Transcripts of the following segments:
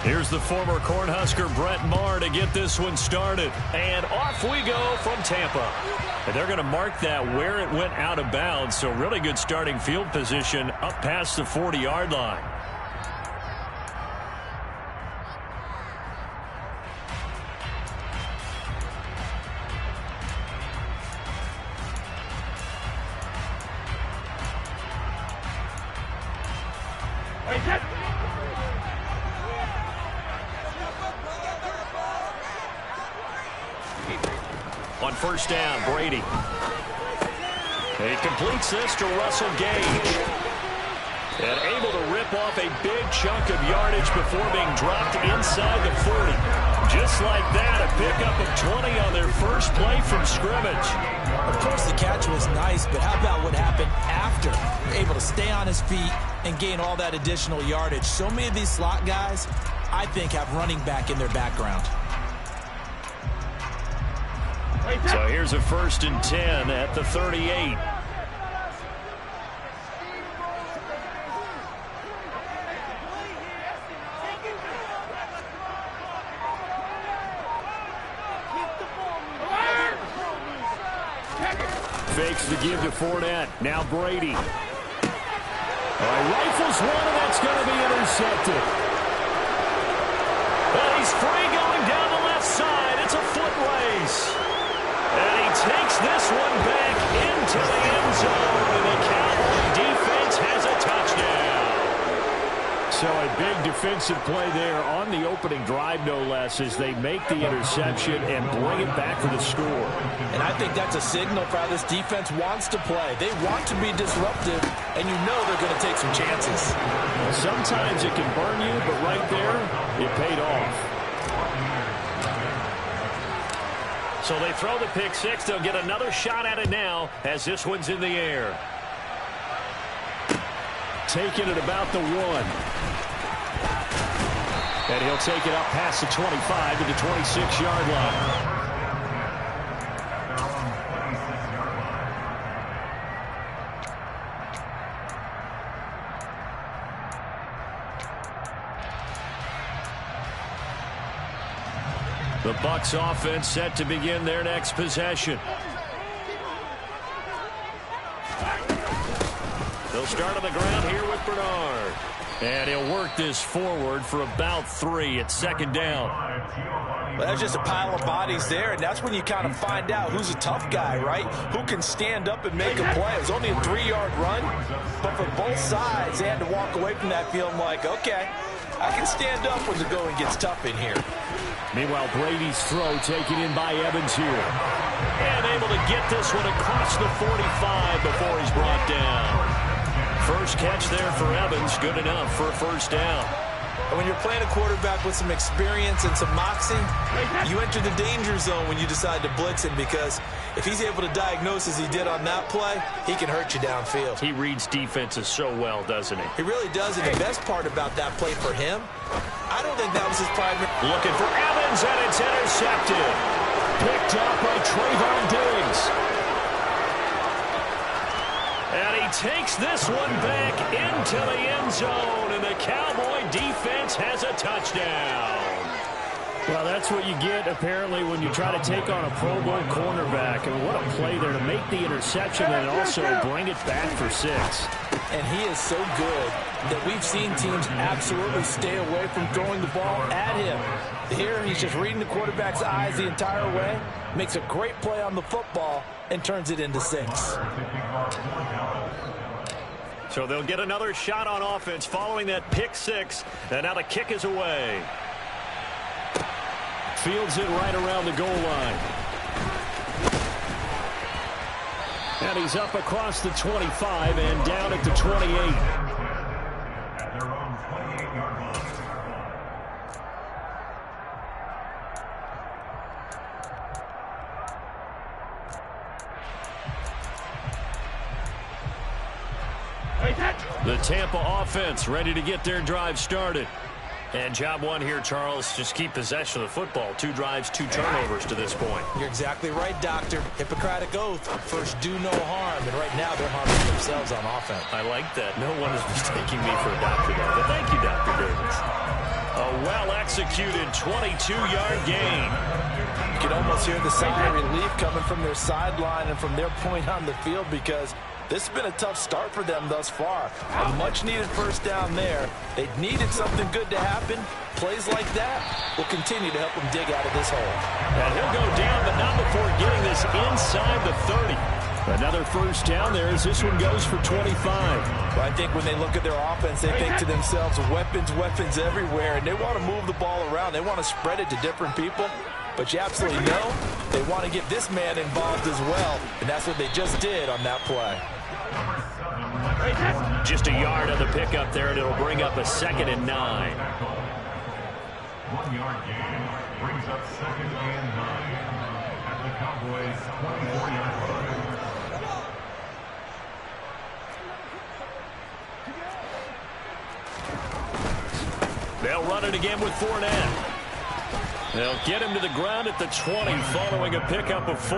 Here's the former Cornhusker Brett Maher to get this one started. And off we go from Tampa. And they're going to mark that where it went out of bounds. So really good starting field position up past the 40-yard line. On first down, Brady. He completes this to Russell Gage. And able to rip off a big chunk of yardage before being dropped inside the 40. Just like that, a pickup of 20 on their first play from scrimmage. Of course, the catch was nice, but how about what happened after? Able to stay on his feet and gain all that additional yardage. So many of these slot guys, I think, have running back in their background. So here's a 1st and 10 at the 38. Fakes the give to Fournette. Now Brady. Rifles one, and that's going to be intercepted. And he's free going down the left side. It's a foot race. And he takes this one back into the end zone. And the Cowboy defense has a touchdown. So a big defensive play there on the opening drive, no less, as they make the interception and bring it back for the score. And I think that's a signal for how this defense wants to play. They want to be disruptive, and you know they're going to take some chances. Well, sometimes it can burn you, but right there, it paid off. So they throw the pick six. They'll get another shot at it now as this one's in the air. Taking it about the 1. And he'll take it up past the 25 to the 26-yard line. The Bucs offense set to begin their next possession. They'll start on the ground here with Bernard. And he'll work this forward for about 3 at 2nd down. Well, that's just a pile of bodies there, and that's when you kind of find out who's a tough guy, right? Who can stand up and make a play. It was only a 3-yard run, but for both sides, they had to walk away from that feeling like, okay, I can stand up when the going gets tough in here. Meanwhile, Brady's throw taken in by Evans here. And able to get this one across the 45 before he's brought down. First catch there for Evans, good enough for a 1st down. And when you're playing a quarterback with some experience and some moxie, you enter the danger zone when you decide to blitz him, because if he's able to diagnose as he did on that play, he can hurt you downfield. He reads defenses so well, doesn't he? He really does, and the best part about that play for him, I don't think that was his primary. Looking for Evans, and it's intercepted. Picked up by Trayvon Diggs. And he takes this one back into the end zone, and the Cowboy defense has a touchdown. Well, that's what you get, apparently, when you try to take on a Pro Bowl cornerback. And what a play there to make the interception and also bring it back for 6. And he is so good that we've seen teams absolutely stay away from throwing the ball at him. Here, he's just reading the quarterback's eyes the entire way, makes a great play on the football, and turns it into 6. So they'll get another shot on offense following that pick 6. And now the kick is away. Fields it right around the goal line. And he's up across the 25 and down at the 28. The Tampa offense ready to get their drive started. And job one here, Charles, just keep possession of the football. 2 drives, 2 turnovers to this point. You're exactly right, Doctor. Hippocratic oath. First, do no harm. And right now, they're harming themselves on offense. I like that. No one is mistaking me for a doctor, though. But thank you, Dr. Davis. A well-executed 22-yard gain. You can almost hear the sigh of relief coming from their sideline and from their point on the field, because this has been a tough start for them thus far. A much-needed first down there. They needed something good to happen. Plays like that will continue to help them dig out of this hole. And he'll go down, but not before getting this inside the 30. Another first down there as this one goes for 25. Well, I think when they look at their offense, they think to themselves, weapons, weapons everywhere, and they want to move the ball around. They want to spread it to different people. But you absolutely know they want to get this man involved as well, and that's what they just did on that play. Just a yard on the pickup there, and it'll bring up a 2nd and 9. 1 yard gain brings up 2nd and 9 at the Cowboys 24-yard line. They'll run it again with Fournette. They'll get him to the ground at the 20 following a pickup of 4.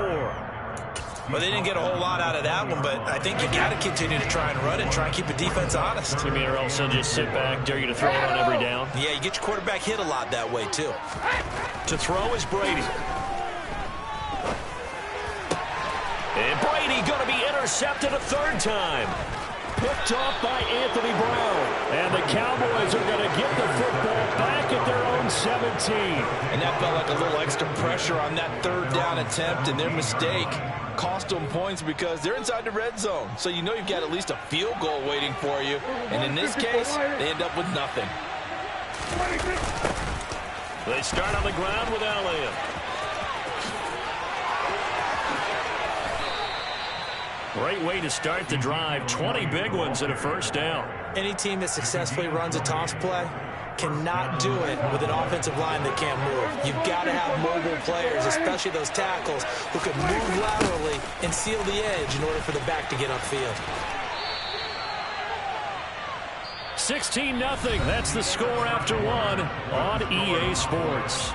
Well, they didn't get a whole lot out of that one, but I think you got to continue to try and run it, try and keep the defense honest. You mean, or else they'll just sit back, dare you to throw it on every down? Yeah, you get your quarterback hit a lot that way, too. To throw is Brady. And Brady going to be intercepted a 3rd time. Picked off by Anthony Brown. And the Cowboys are going to get the football back at their own 17. And that felt like a little extra pressure on that 3rd down attempt, and their mistake cost them points because they're inside the red zone. So you know you've got at least a field goal waiting for you. And in this case, they end up with nothing. They start on the ground with Elliott. Great way to start the drive. 20 big ones and a first down. Any team that successfully runs a toss play cannot do it with an offensive line that can't move. You've got to have mobile players, especially those tackles, who can move laterally and seal the edge in order for the back to get upfield. 16-0. That's the score after 1 on EA Sports.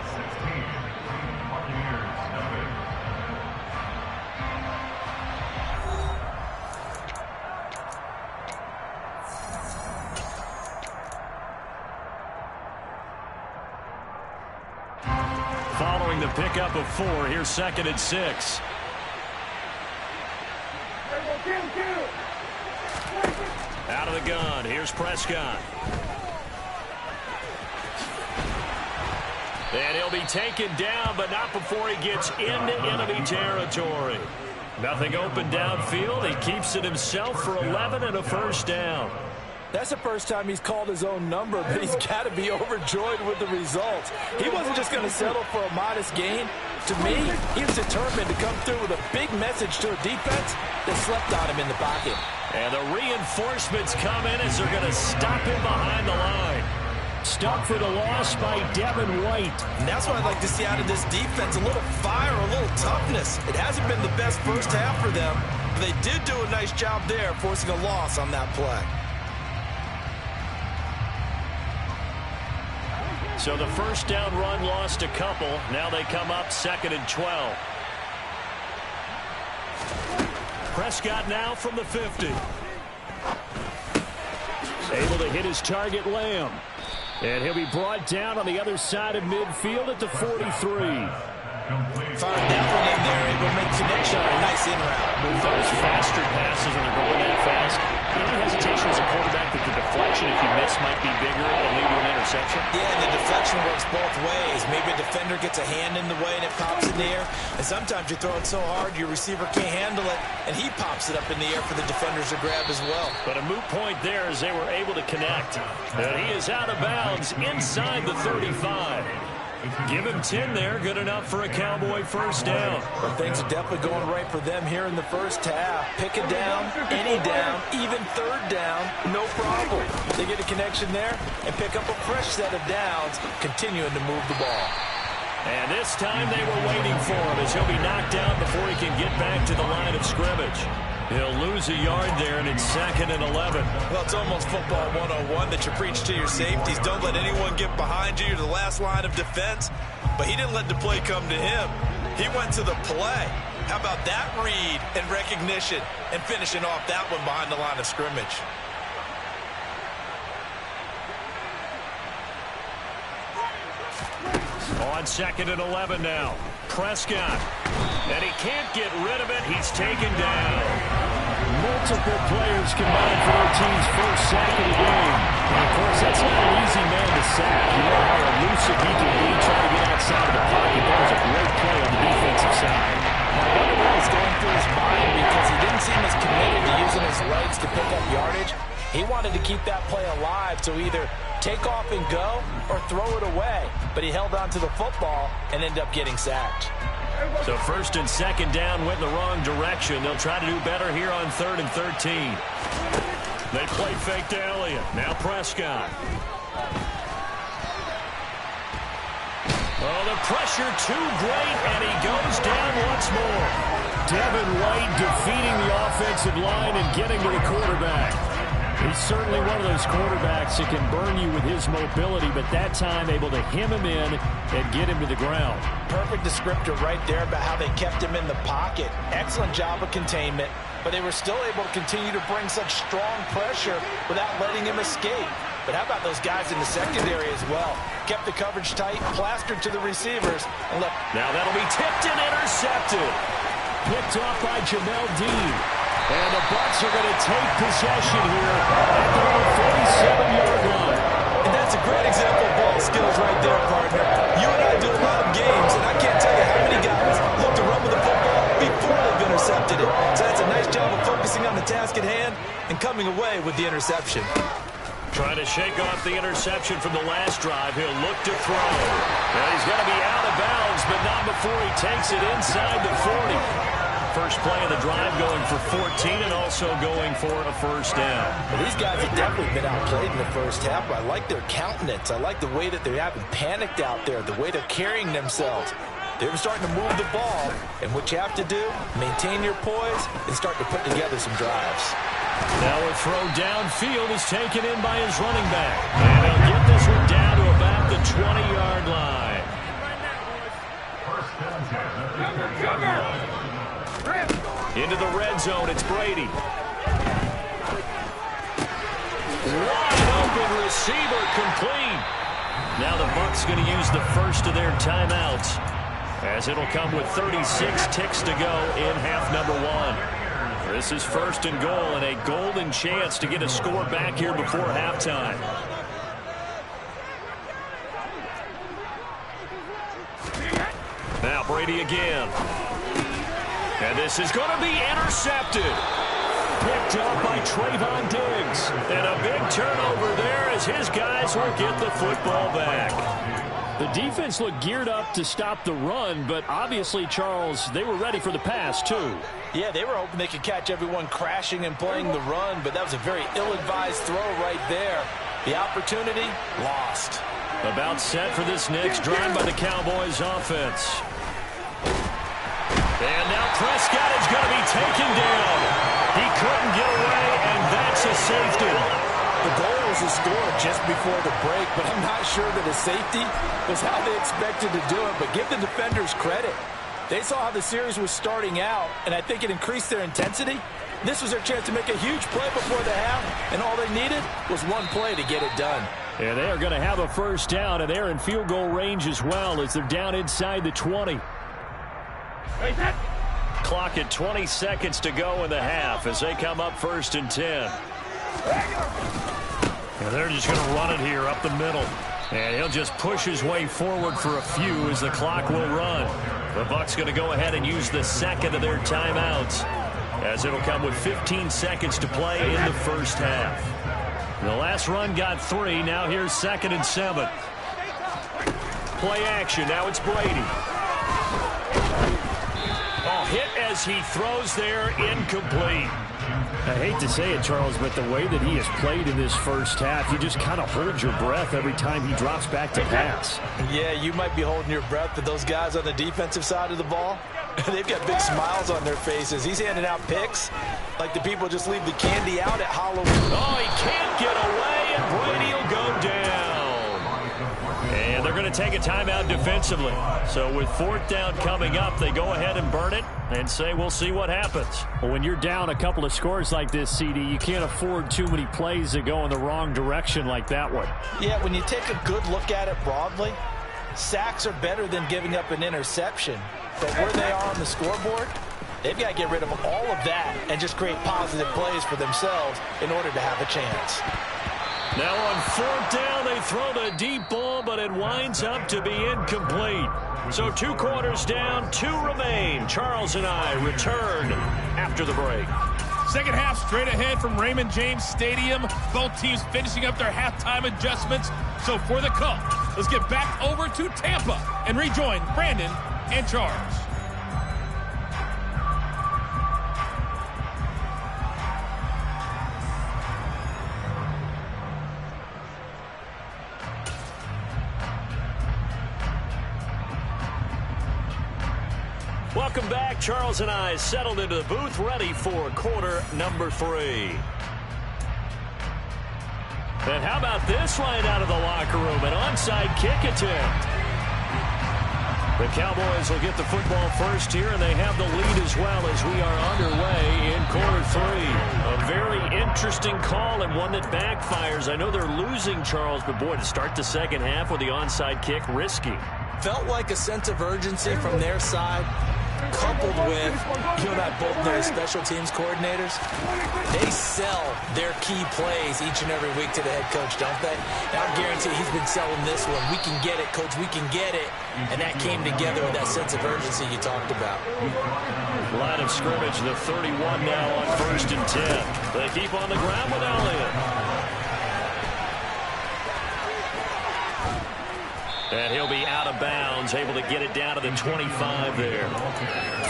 Following the pickup of 4, here's 2nd and 6. Out of the gun, here's Prescott. And he'll be taken down, but not before he gets into enemy territory. Nothing open downfield. He keeps it himself for 11 and a first down. That's the first time he's called his own number, but he's got to be overjoyed with the results. He wasn't just going to settle for a modest gain. To me, he was determined to come through with a big message to a defense that slept on him in the pocket. And the reinforcements come in as they're going to stop him behind the line. Stuck for the loss by Devin White. And that's what I'd like to see out of this defense, a little fire, a little toughness. It hasn't been the best first half for them, but they did do a nice job there, forcing a loss on that play. So the first down run lost a couple. Now they come up 2nd and 12. Prescott now from the 50. Able to hit his target, Lamb. And he'll be brought down on the other side of midfield at the 43. Fired that one in there, able to make connection on a nice in route. With those faster passes when they're going that fast, any hesitation as a quarterback that the deflection, if you miss, might be bigger and lead to an interception? Yeah, and the deflection works both ways. Maybe a defender gets a hand in the way and it pops in the air. And sometimes you throw it so hard your receiver can't handle it, and he pops it up in the air for the defenders to grab as well. But a moot point there as they were able to connect. And he is out of bounds inside the 35. Give him 10 there, good enough for a Cowboy first down. But things are definitely going right for them here in the first half. Pick it down, any down, even 3rd down, no problem. They get a connection there and pick up a fresh set of downs, continuing to move the ball. And this time they were waiting for him as he'll be knocked down before he can get back to the line of scrimmage. He'll lose a yard there, and it's 2nd and 11. Well, it's almost football 101 that you preach to your safeties. Don't let anyone get behind you. You're the last line of defense. But he didn't let the play come to him. He went to the play. How about that read and recognition and finishing off that one behind the line of scrimmage? On 2nd and 11 now. Prescott. And he can't get rid of it. He's taken down. Multiple players combined for their team's first sack of the game. And, of course, that's not an easy man to sack. You know how elusive he can be trying to get outside of the pocket. That was a great play on the defensive side. I wonder what was going through his mind because he didn't seem as committed to using his legs to pick up yardage. He wanted to keep that play alive to either take off and go or throw it away. But he held on to the football and ended up getting sacked. So 1st and 2nd down went in the wrong direction. They'll try to do better here on 3rd and 13. They play fake to Elliott. Now Prescott. Oh, the pressure too great, and he goes down once more. Devin White defeating the offensive line and getting to the quarterback. He's certainly one of those quarterbacks that can burn you with his mobility, but that time able to hem him in and get him to the ground. Perfect descriptor right there about how they kept him in the pocket. Excellent job of containment, but they were still able to continue to bring such strong pressure without letting him escape. But how about those guys in the secondary as well? Kept the coverage tight, plastered to the receivers. And look, now that'll be tipped and intercepted. Picked off by Jamel Dean. And the Bucs are going to take possession here at their own 47-yard line. And that's a great example of ball skills right there, partner. You and I do a lot of games, and I can't tell you how many guys look to run with the football before they've intercepted it. So that's a nice job of focusing on the task at hand and coming away with the interception. Trying to shake off the interception from the last drive. He'll look to throw. And he's going to be out of bounds, but not before he takes it inside the 40. First play of the drive going for 14 and also going for a first down. Well, these guys have definitely been outplayed in the first half, but I like their countenance. I like the way that they haven't panicked out there, the way they're carrying themselves. They're starting to move the ball, and what you have to do, maintain your poise and start to put together some drives. Now a throw downfield is taken in by his running back. And he'll get this one down to about the 20-yard line. Into the red zone, it's Brady. Wide open receiver, complete. Now the Bucs going to use the first of their timeouts, as it'll come with 36 ticks to go in half number 1. This is 1st and goal and a golden chance to get a score back here before halftime. Now Brady again. And this is going to be intercepted. Picked up by Trayvon Diggs. And a big turnover there as his guys will get the football back. The defense looked geared up to stop the run, but obviously, Charles, they were ready for the pass, too. Yeah, they were hoping they could catch everyone crashing and playing the run, but that was a very ill-advised throw right there. The opportunity, lost. About set for this next drive by the Cowboys offense. And now Prescott is going to be taken down. He couldn't get away, and that's a safety. The goal was a score just before the break, but I'm not sure that a safety was how they expected to do it. But give the defenders credit. They saw how the series was starting out, and I think it increased their intensity. This was their chance to make a huge play before the half, and all they needed was one play to get it done. And they are going to have a first down, and they're in field goal range as well as they're down inside the 20. Clock at 20 seconds to go in the half as they come up 1st and 10. And they're just going to run it here up the middle. And he'll just push his way forward for a few as the clock will run. The Bucs going to go ahead and use the second of their timeouts, as it'll come with 15 seconds to play in the first half. The last run got 3. Now here's 2nd and 7. Play action. Now it's Brady. Oh, hit as he throws there, incomplete. I hate to say it, Charles, but the way that he has played in this first half, you just kind of hold your breath every time he drops back to pass. Yeah, you might be holding your breath, but those guys on the defensive side of the ball, they've got big smiles on their faces. He's handing out picks like the people just leave the candy out at Halloween. Oh, he can't get away, and Brady will go down. And they're going to take a timeout defensively. So with 4th down coming up, they go ahead and burn it and say we'll see what happens. Well, when you're down a couple of scores like this, CD, you can't afford too many plays that go in the wrong direction like that one. Yeah, when you take a good look at it broadly, Sacks are better than giving up an interception. But where they are on the scoreboard, they've got to get rid of all of that and just create positive plays for themselves in order to have a chance. Now on 4th down, they throw the deep ball, but it winds up to be incomplete. So 2 quarters down, 2 remain. Charles and I return after the break. Second half straight ahead from Raymond James Stadium. Both teams finishing up their halftime adjustments. So for the call, let's get back over to Tampa and rejoin Brandon and Charles. Welcome back. Charles and I settled into the booth, ready for quarter number 3. And how about this line out of the locker room? An onside kick attempt. The Cowboys will get the football first here, and they have the lead as well as we are underway in quarter 3. A very interesting call and one that backfires. I know they're losing, Charles, but boy, to start the second half with the onside kick, risky. Felt like a sense of urgency from their side, coupled with, you and I both know as special teams coordinators, they sell their key plays each and every week to the head coach, don't they? And I guarantee he's been selling this one. We can get it, coach, we can get it. And that came together with that sense of urgency you talked about. Line of scrimmage, the 31 now on 1st and 10. They keep on the ground with Elliott. And he'll be out of bounds, able to get it down to the 25 there.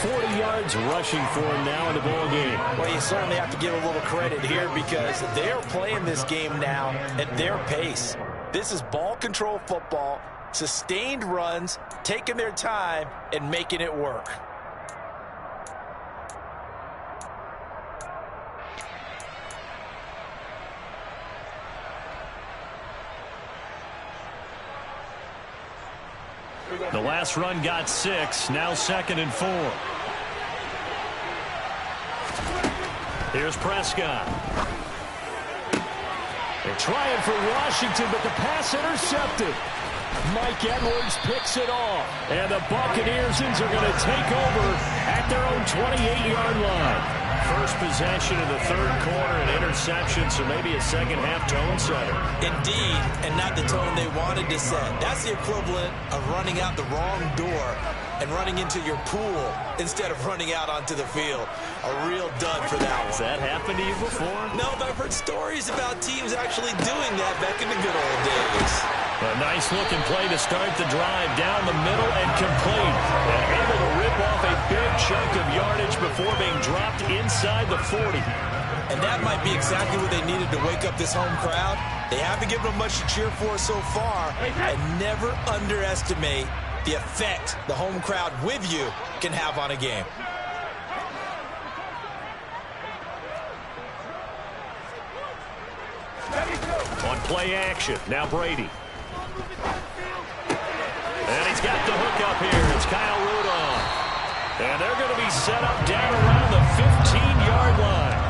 40 yards rushing for him now in the ball game. Well, you certainly have to give a little credit here because they're playing this game now at their pace. This is ball control football, sustained runs, taking their time, and making it work. The last run got 6, now 2nd and 4. Here's Prescott. They're trying for Washington, but the pass intercepted. Mike Edwards picks it off. And the Buccaneers are going to take over at their own 28-yard line. First possession of the 3rd quarter, an interception, so maybe a second-half tone setter. Indeed, and not the tone they wanted to set. That's the equivalent of running out the wrong door and running into your pool instead of running out onto the field. A real dud for that one. Has that happened to you before? No, but I've heard stories about teams actually doing that back in the good old days. A nice-looking play to start the drive down the middle and complete. And able to rip off a big chunk of yardage before being dropped inside the 40. And that might be exactly what they needed to wake up this home crowd. They haven't given them much to cheer for so far. And never underestimate the effect the home crowd with you can have on a game. On play action, now Brady. And he's got the hook up here. It's Kyle Rudolph. And they're going to be set up down around the 15-yard line.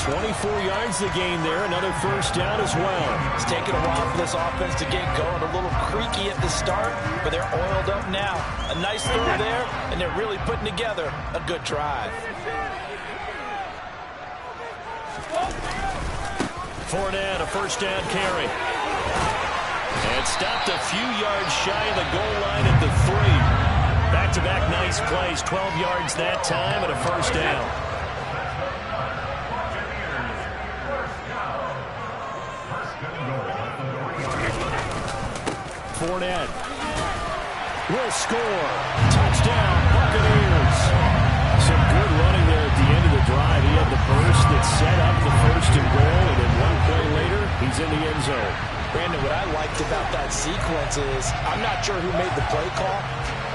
24 yards the gain there. Another first down as well. It's taken a while for this offense to get going. A little creaky at the start, but they're oiled up now. A nice throw there, and they're really putting together a good drive. Fournette, a first down carry. And stopped a few yards shy of the goal line at the 3. Back-to-back nice plays, 12 yards that time and a first down. Fournette will score. Touchdown, Buccaneers. Some good running there at the end of the drive. He had the burst that set up the 1st and goal, and then one play later, he's in the end zone. Brandon, what I liked about that sequence is I'm not sure who made the play call,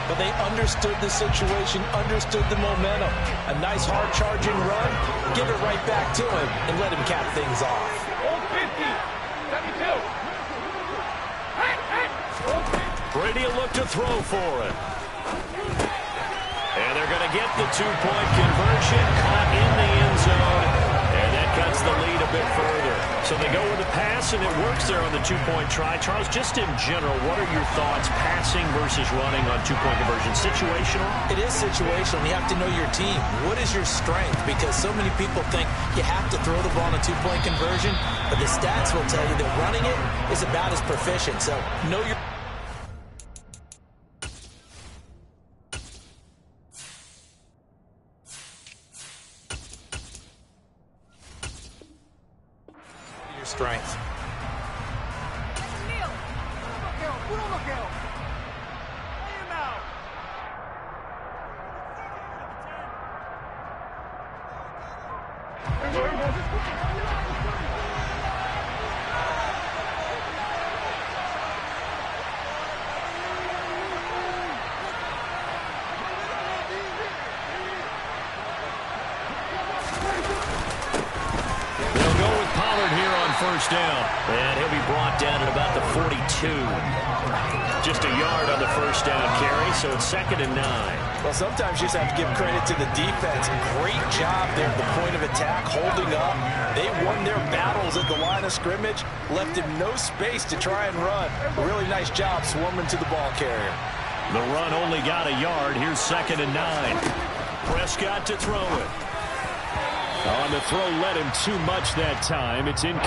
but they understood the situation, understood the momentum. A nice hard-charging run, give it right back to him, and let him cap things off. 50, 72. Brady will look to throw for it. And they're going to get the 2-point conversion, caught in the end zone, and that cuts the lead a bit further. So they go with the pass, and it works there on the two-point try. Charles, just in general, what are your thoughts passing versus running on two-point conversion? Situational? It is situational. You have to know your team. What is your strength? Because so many people think you have to throw the ball on a two-point conversion, but the stats will tell you that running it is about as proficient. So know your strength. First down, and he'll be brought down at about the 42. Just a yard on the first down carry, so it's 2nd and 9. Well, sometimes you just have to give credit to the defense. Great job there at the point of attack, holding up. They won their battles at the line of scrimmage, left him no space to try and run. Really nice job swarming to the ball carrier. The run only got a yard. Here's 2nd and 9. Prescott to throw it. On the throw, led him too much that time. It's incomplete.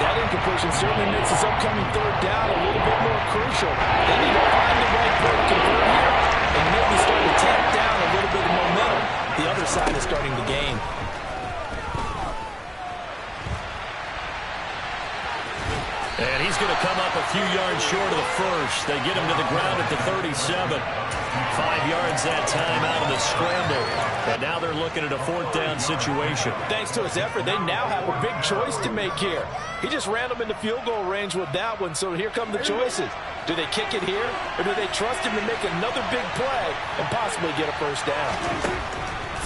That incompletion certainly makes his upcoming third down a little bit more crucial. They need to find the right play to convert here and maybe start to tamp down a little bit of momentum. The other side is starting to gain. And he's going to come up a few yards short of the first. They get him to the ground at the 37. 5 yards that time out of the scramble. But now they're looking at a 4th down situation. Thanks to his effort, they now have a big choice to make here. He just ran them into field goal range with that one, so here come the choices. Do they kick it here, or do they trust him to make another big play and possibly get a first down?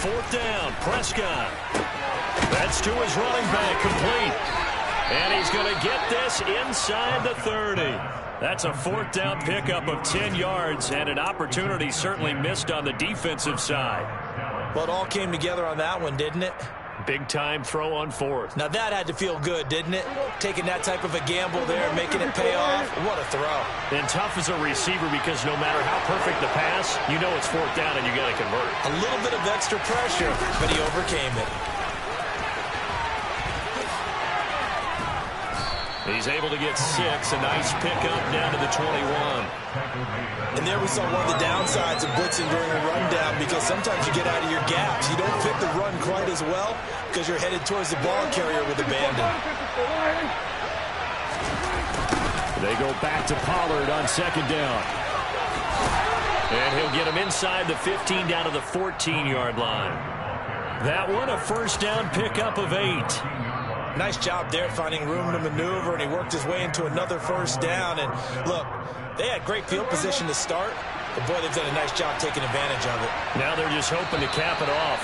4th down, Prescott. That's to his running back, complete. And he's going to get this inside the 30. That's a 4th down pickup of 10 yards, and an opportunity certainly missed on the defensive side. Well, it all came together on that one, didn't it? Big-time throw on 4th. Now, that had to feel good, didn't it? Taking that type of a gamble there, making it pay off. What a throw. And tough as a receiver because no matter how perfect the pass, you know it's 4th down and you got to convert. A little bit of extra pressure, but he overcame it. He's able to get 6. A nice pickup down to the 21. And there we saw one of the downsides of blitzing during a rundown, because sometimes you get out of your gaps. You don't fit the run quite as well because you're headed towards the ball carrier with abandon. They go back to Pollard on 2nd down. And he'll get him inside the 15 down to the 14-yard line. That one a first down pickup of 8. Nice job there finding room to maneuver, and he worked his way into another first down. And look, they had great field position to start, but boy, they've done a nice job taking advantage of it. Now they're just hoping to cap it off.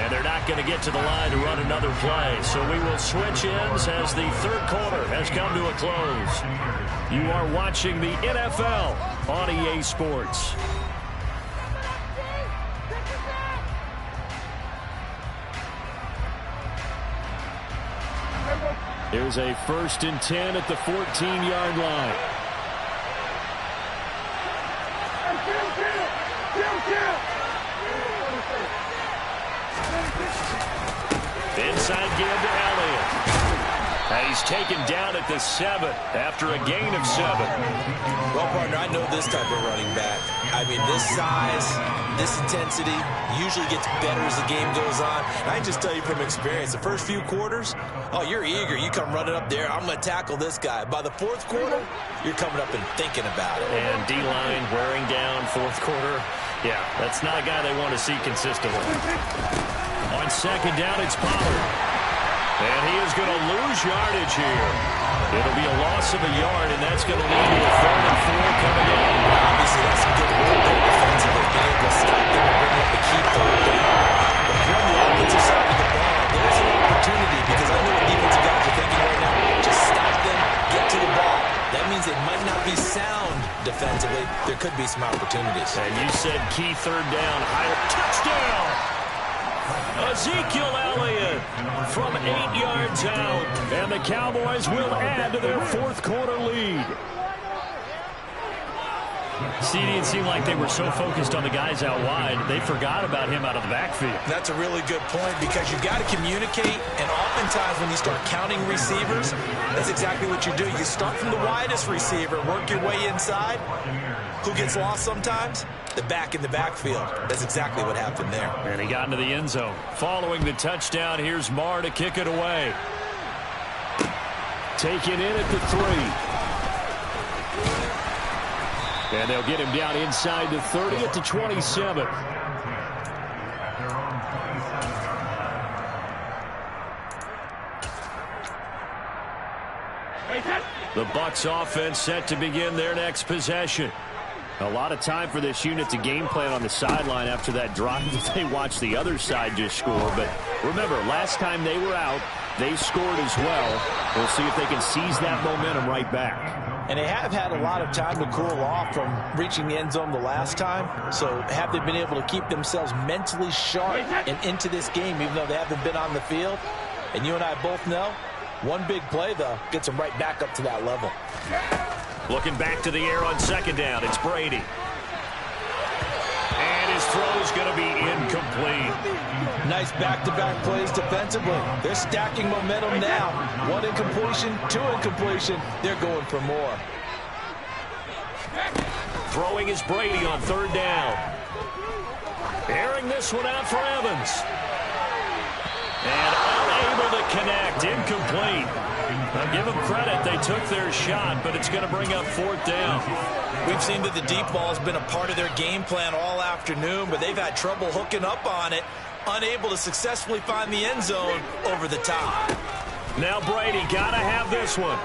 And they're not going to get to the line to run another play. So we will switch ends as the third quarter has come to a close. You are watching the NFL on EA Sports. Here's a 1st and 10 at the 14-yard line. Inside give to Elliott. And he's taken down at the 7 after a gain of 7. Well, partner, I know this type of running back. I mean, this size, this intensity usually gets better as the game goes on. And I can just tell you from experience, the first few quarters, oh, you're eager. You come running up there, I'm going to tackle this guy. By the 4th quarter, you're coming up and thinking about it. And D-line wearing down 4th quarter. Yeah, that's not a guy they want to see consistently. On 2nd down, it's Pollard. And he is going to lose yardage here. It'll be a loss of a yard, and that's going to lead to a 3rd and 4 coming in. Obviously, that's some good work there defensively, being able to stop them and bring up the key 3rd down. But if you're on the offensive side of the ball, there's an opportunity, because I know what defensive guys are thinking right now. Just stop them, get to the ball. That means they might not be sound defensively. There could be some opportunities. And you said key 3rd down. Touchdown! Ezekiel Elliott from 8 yards out. And the Cowboys will add to their fourth quarter lead. CD, it seemed like they were so focused on the guys out wide, they forgot about him out of the backfield. That's a really good point because you've got to communicate, and oftentimes when you start counting receivers, that's exactly what you do. You start from the widest receiver, work your way inside. Who gets lost sometimes? The back in the backfield. That's exactly what happened there. And he got into the end zone. Following the touchdown, here's Marr to kick it away. Taken in at the 3. And they'll get him down inside the 30 at the 27. The Bucs offense set to begin their next possession. A lot of time for this unit to game plan on the sideline after that drive that they watched the other side just score. But remember, last time they were out, they scored as well. We'll see if they can seize that momentum right back. And they have had a lot of time to cool off from reaching the end zone the last time. So have they been able to keep themselves mentally sharp and into this game, even though they haven't been on the field? And you and I both know, one big play, though, gets them right back up to that level. Looking back to the air on second down, it's Brady. And his throw's going to be incomplete. Nice back-to-back plays defensively. They're stacking momentum now. 1 incompletion, 2 incompletion. They're going for more. Throwing is Brady on third down. Airing this one out for Evans. And unable to connect. Incomplete. I'll give them credit. They took their shot, but it's going to bring up fourth down. We've seen that the deep ball has been a part of their game plan all afternoon, but they've had trouble hooking up on it, unable to successfully find the end zone over the top. Now Brady got to have this one.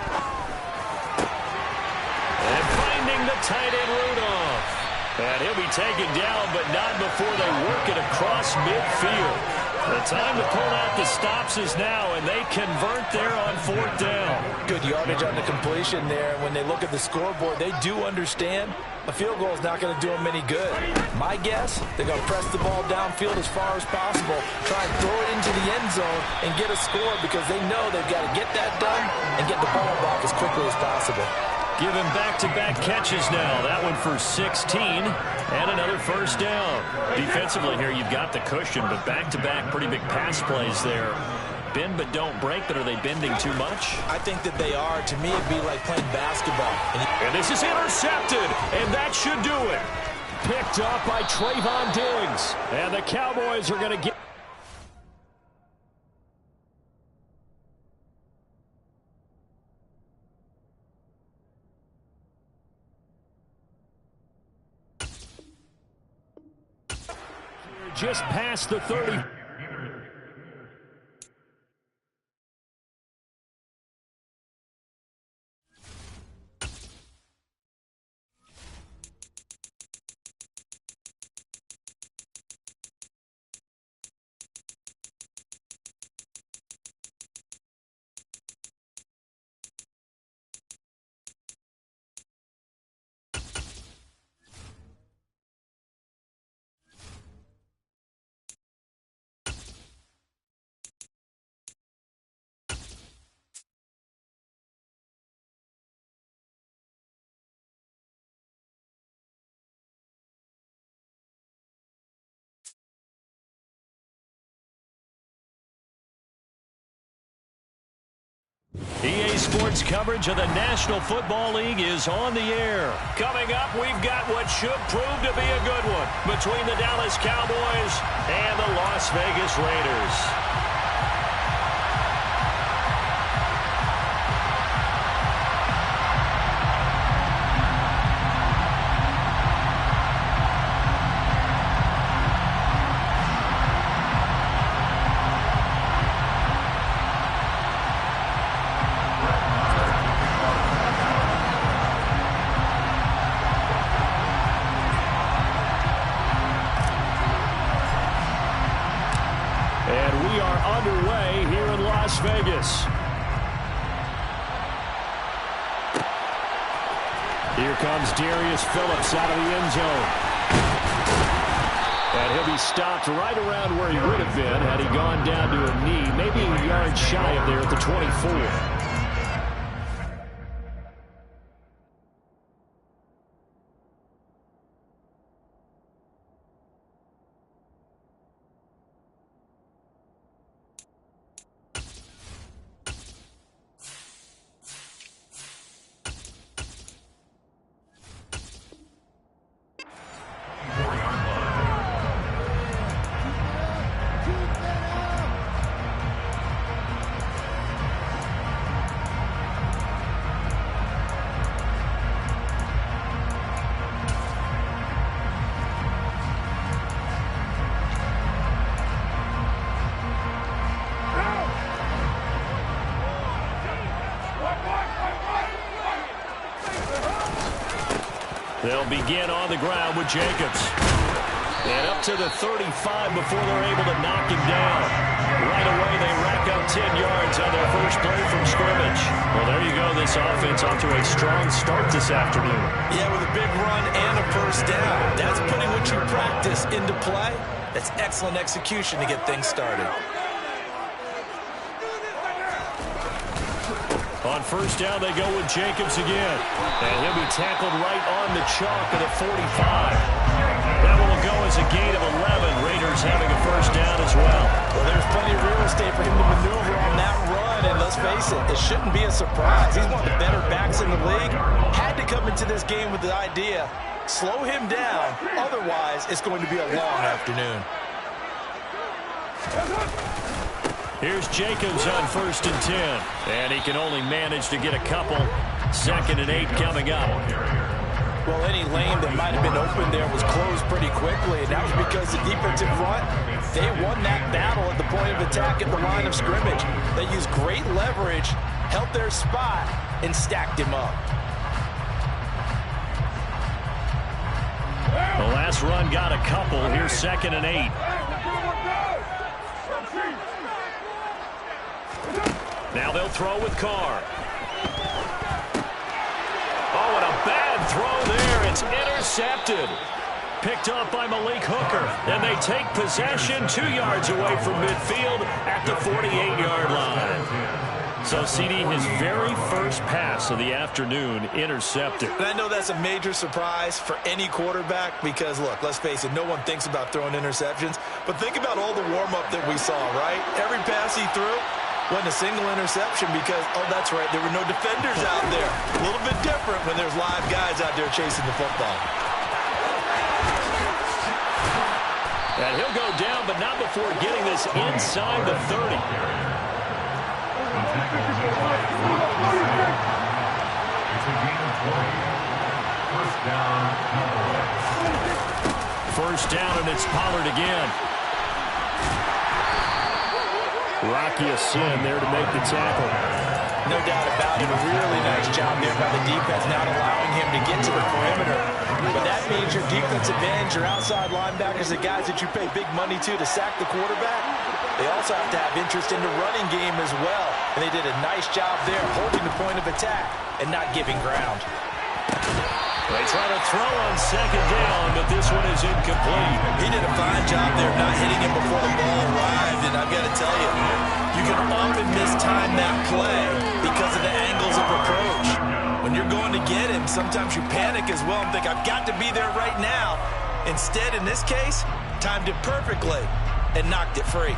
And finding the tight end Rudolph. And he'll be taken down, but not before they work it across midfield. The time to pull out the stops is now, and they convert there on fourth down. Good yardage on the completion there. When they look at the scoreboard, they do understand a field goal is not going to do them any good. My guess, they're going to press the ball downfield as far as possible, try and throw it into the end zone and get a score because they know they've got to get that done and get the ball back as quickly as possible. Give him back-to-back catches now. That one for 16 and another first down. Defensively here, you've got the cushion, but back-to-back pretty big pass plays there. Bend but don't break, but are they bending too much? I think that they are. To me, it'd be like playing basketball. And this is intercepted, and that should do it. Picked up by Trayvon Diggs. And the Cowboys are going to get... just past the 30. EA Sports coverage of the National Football League is on the air. Coming up, we've got what should prove to be a good one between the Dallas Cowboys and the Las Vegas Raiders. Vegas. Here comes Darius Phillips out of the end zone. And he'll be stopped right around where he would have been had he gone down to a knee, maybe a yard shy of there at the 24. They'll begin on the ground with Jacobs. And up to the 35 before they're able to knock him down. Right away, they rack up 10 yards on their first play from scrimmage. Well, there you go. This offense off to a strong start this afternoon. Yeah, with a big run and a first down. That's putting what you practice into play. That's excellent execution to get things started. On first down, they go with Jacobs again. And he'll be tackled right on the chalk at the 45. That will go as a gain of 11. Raiders having a first down as well. Well, there's plenty of real estate for him to maneuver on that run. And let's face it, it shouldn't be a surprise. He's one of the better backs in the league. Had to come into this game with the idea, slow him down. Otherwise, it's going to be a long afternoon. Here's Jacobs on 1st and 10. And he can only manage to get a couple. 2nd and 8 coming up. Well, any lane that might have been open there was closed pretty quickly. And that was because the defensive front, they won that battle at the point of attack at the line of scrimmage. They used great leverage, held their spot, and stacked him up. The last run got a couple. Here's 2nd and 8. Now they'll throw with Carr. Oh, and a bad throw there. It's intercepted. Picked up by Malik Hooker. And they take possession 2 yards away from midfield at the 48-yard line. So, CD, his very first pass of the afternoon intercepted. And I know that's a major surprise for any quarterback because, look, let's face it, no one thinks about throwing interceptions. But think about all the warm-up that we saw, right? Every pass he threw wasn't a single interception because, oh, that's right, there were no defenders out there. A little bit different when there's live guys out there chasing the football. And he'll go down, but not before getting this inside the 30. First down, and it's Pollard again. Rocky Sin there to make the tackle. No doubt about it. A really nice job there by the defense, not allowing him to get to the perimeter. But that means your defensive ends, your outside linebackers, the guys that you pay big money to sack the quarterback, they also have to have interest in the running game as well. And they did a nice job there holding the point of attack and not giving ground. They try to throw on 2nd down, but this one is incomplete. He did a fine job there not hitting him before the ball arrived. And I've got to tell you, you can often mistime that play because of the angles of approach. When you're going to get him, sometimes you panic as well and think, I've got to be there right now. Instead, in this case, timed it perfectly and knocked it free.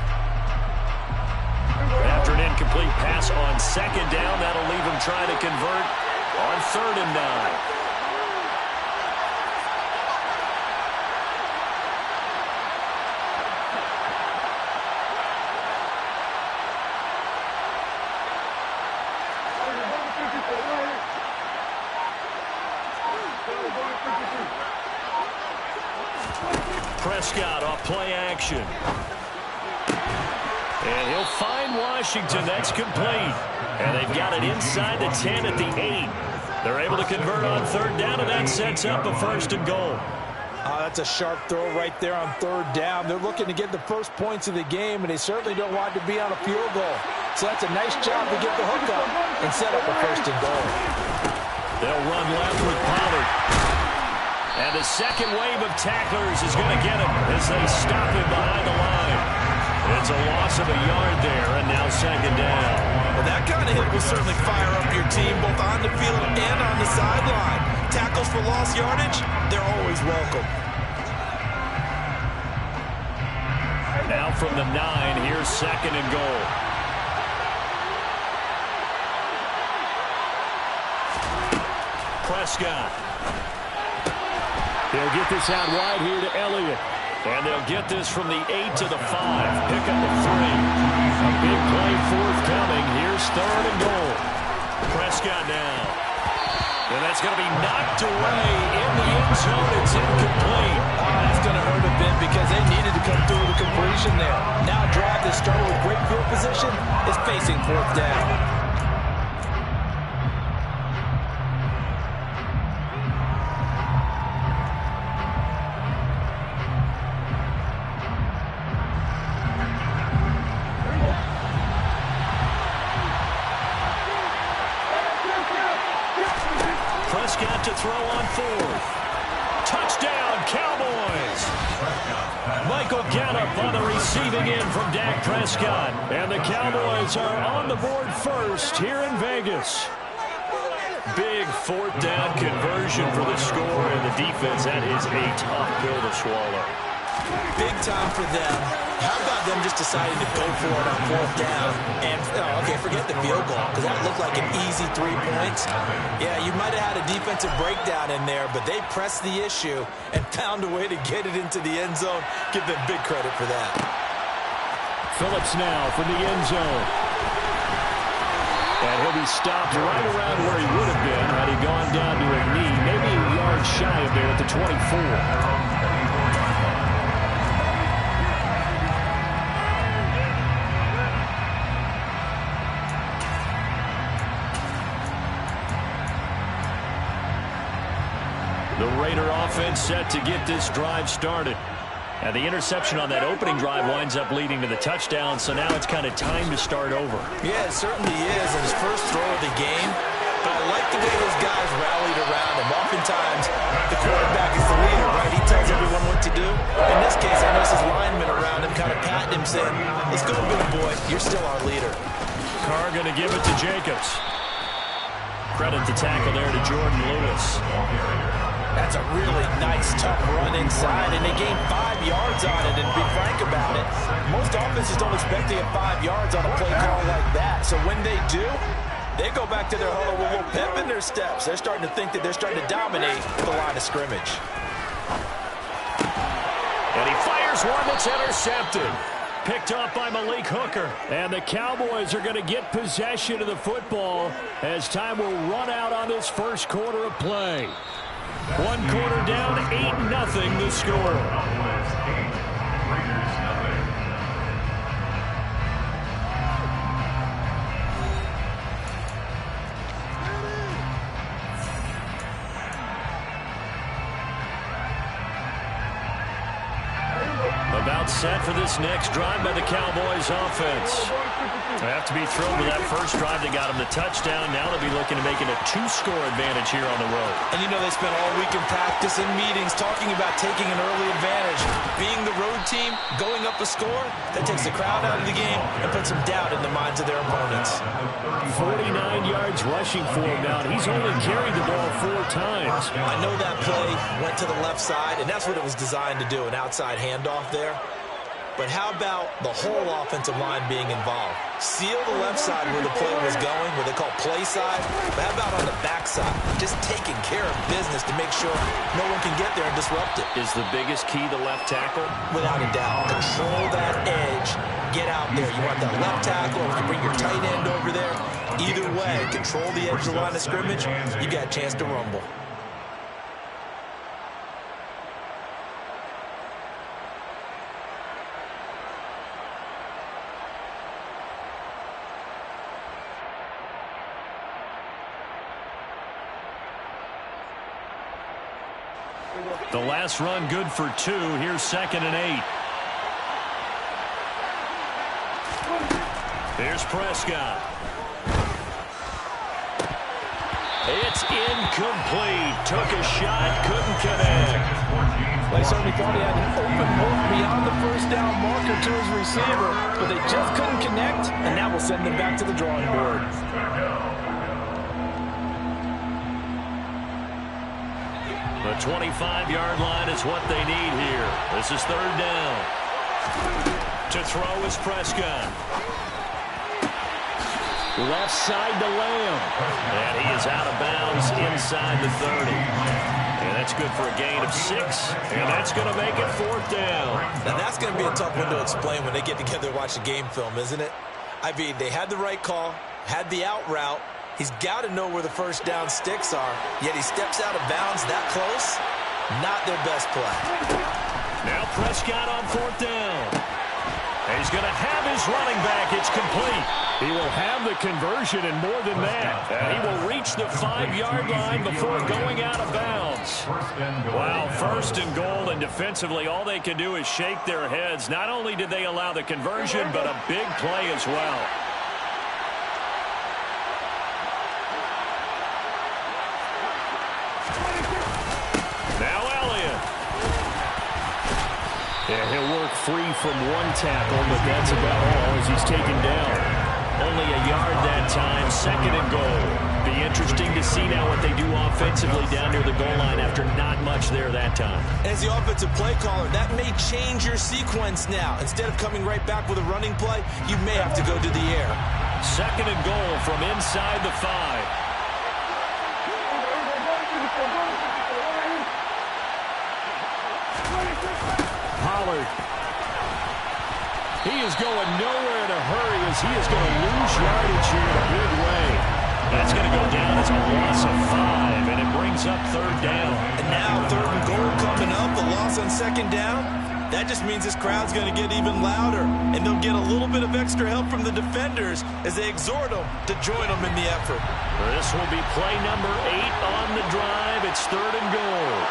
After an incomplete pass on 2nd down, that'll leave him trying to convert on 3rd and 9. Prescott off play action. And he'll find Washington. That's complete. And they've got it inside the 10 at the 8. They're able to convert on 3rd down, and that sets up a 1st and goal. That's a sharp throw right there on 3rd down. They're looking to get the first points of the game, and they certainly don't want to be on a field goal. So that's a nice job to get the hook up and set up a 1st and goal. They'll run left with Pollard. And the second wave of tacklers is going to get him as they stop him behind the line. It's a loss of a yard there, and now second down. Well, that kind of hit will certainly fire up your team, both on the field and on the sideline. Tackles for lost yardage, they're always welcome. Now from the 9, here's second and goal. Prescott. They'll get this out wide here to Elliott. And they'll get this from the 8 to the 5. Pick up the 3. A big play forthcoming. Here's third and goal. Prescott now. And that's going to be knocked away in the end zone. It's incomplete. That's going to hurt a bit because they needed to come through with a completion there. Now a drive that started with great field position is facing fourth down. Prescott to throw on fourth. Touchdown, Cowboys. Michael Gallup on the receiving end from Dak Prescott. And the Cowboys are on the board first here in Vegas. Big fourth down conversion for the score, and the defense, that is a tough pill to swallow. Big time for them. How about them just deciding to go for it on fourth down? And, okay, forget the field goal, because that looked like an easy 3 points. Yeah, you might have had a defensive breakdown in there, but they pressed the issue and found a way to get it into the end zone. Give them big credit for that. Phillips now from the end zone. And he'll be stopped right around where he would have been had he gone down to a knee, maybe a yard shy of there at the 24. The Raider offense set to get this drive started. And the interception on that opening drive winds up leading to the touchdown, so now it's kind of time to start over. Yeah, it certainly is, and his first throw of the game. But I like the way those guys rallied around him. Oftentimes, the quarterback is the leader, right? He tells everyone what to do. In this case, I noticed his linemen around him kind of patting him, saying, let's go, big boy. You're still our leader. Carr going to give it to Jacobs. Credit the tackle there to Jordan Lewis. That's a really nice, tough run inside, and they gained 5 yards on it. And to be frank about it, most offenses don't expect to get 5 yards on a play call like that. So when they do, they go back to their huddle with a little pep in their steps. They're starting to think that they're starting to dominate the line of scrimmage. And he fires one that's intercepted. Picked off by Malik Hooker. And the Cowboys are going to get possession of the football as time will run out on this first quarter of play. 1 quarter down, 8-0 the score. Cowboys 8, Raiders 0. About set for this next drive by the Cowboys offense. They have to be thrilled with that first drive that got them the touchdown. Now they'll be looking to make it a 2-score advantage here on the road. And you know, they spent all week in practice and meetings talking about taking an early advantage. Being the road team, going up a score, that takes the crowd out of the game and puts some doubt in the minds of their opponents. 49 yards rushing for him now. He's only carried the ball 4 times. I know that play went to the left side, and that's what it was designed to do, an outside handoff there. But how about the whole offensive line being involved? Seal the left side where the play was going, what they call play side. But how about on the back side? Just taking care of business to make sure no one can get there and disrupt it. Is the biggest key the left tackle? Without a doubt. Control that edge. Get out there. You want that left tackle, or you can bring your tight end over there. Either way, control the edge of the line of scrimmage. You got a chance to rumble. The last run good for 2. Here's 2nd and 8. Here's Prescott. It's incomplete. Took a shot, couldn't connect. They certainly thought he had an open look beyond the first down marker to his receiver, but they just couldn't connect, and that will send them back to the drawing board. The 25-yard line is what they need here. This is third down. To throw is Prescott. Left side to Lamb. And he is out of bounds inside the 30. And that's good for a gain of 6. And that's going to make it fourth down. Now that's going to be a tough one to explain when they get together and watch the game film, isn't it? I mean, they had the right call, had the out route. He's got to know where the first down sticks are, yet he steps out of bounds that close. Not their best play. Now Prescott on fourth down. And he's going to have his running back. It's complete. He will have the conversion and more than that. And he will reach the 5-yard line before going out of bounds. Wow, first and goal, and defensively all they can do is shake their heads. Not only did they allow the conversion, but a big play as well. Now Elliott. Yeah, he'll work free from one tackle, but that's about all as he's taken down. Only a yard that time, second and goal. Be interesting to see now what they do offensively down near the goal line after not much there that time. As the offensive play caller, that may change your sequence now. Instead of coming right back with a running play, you may have to go to the air. Second and goal from inside the 5. Pollard. He is going nowhere in a hurry as he is going to lose yardage here in a big way. That's going to go down as a loss of 5, and it brings up third down. And now third and goal coming up, the loss on second down. That just means this crowd's going to get even louder, and they'll get a little bit of extra help from the defenders as they exhort them to join them in the effort. This will be play number 8 on the drive. It's third and goal.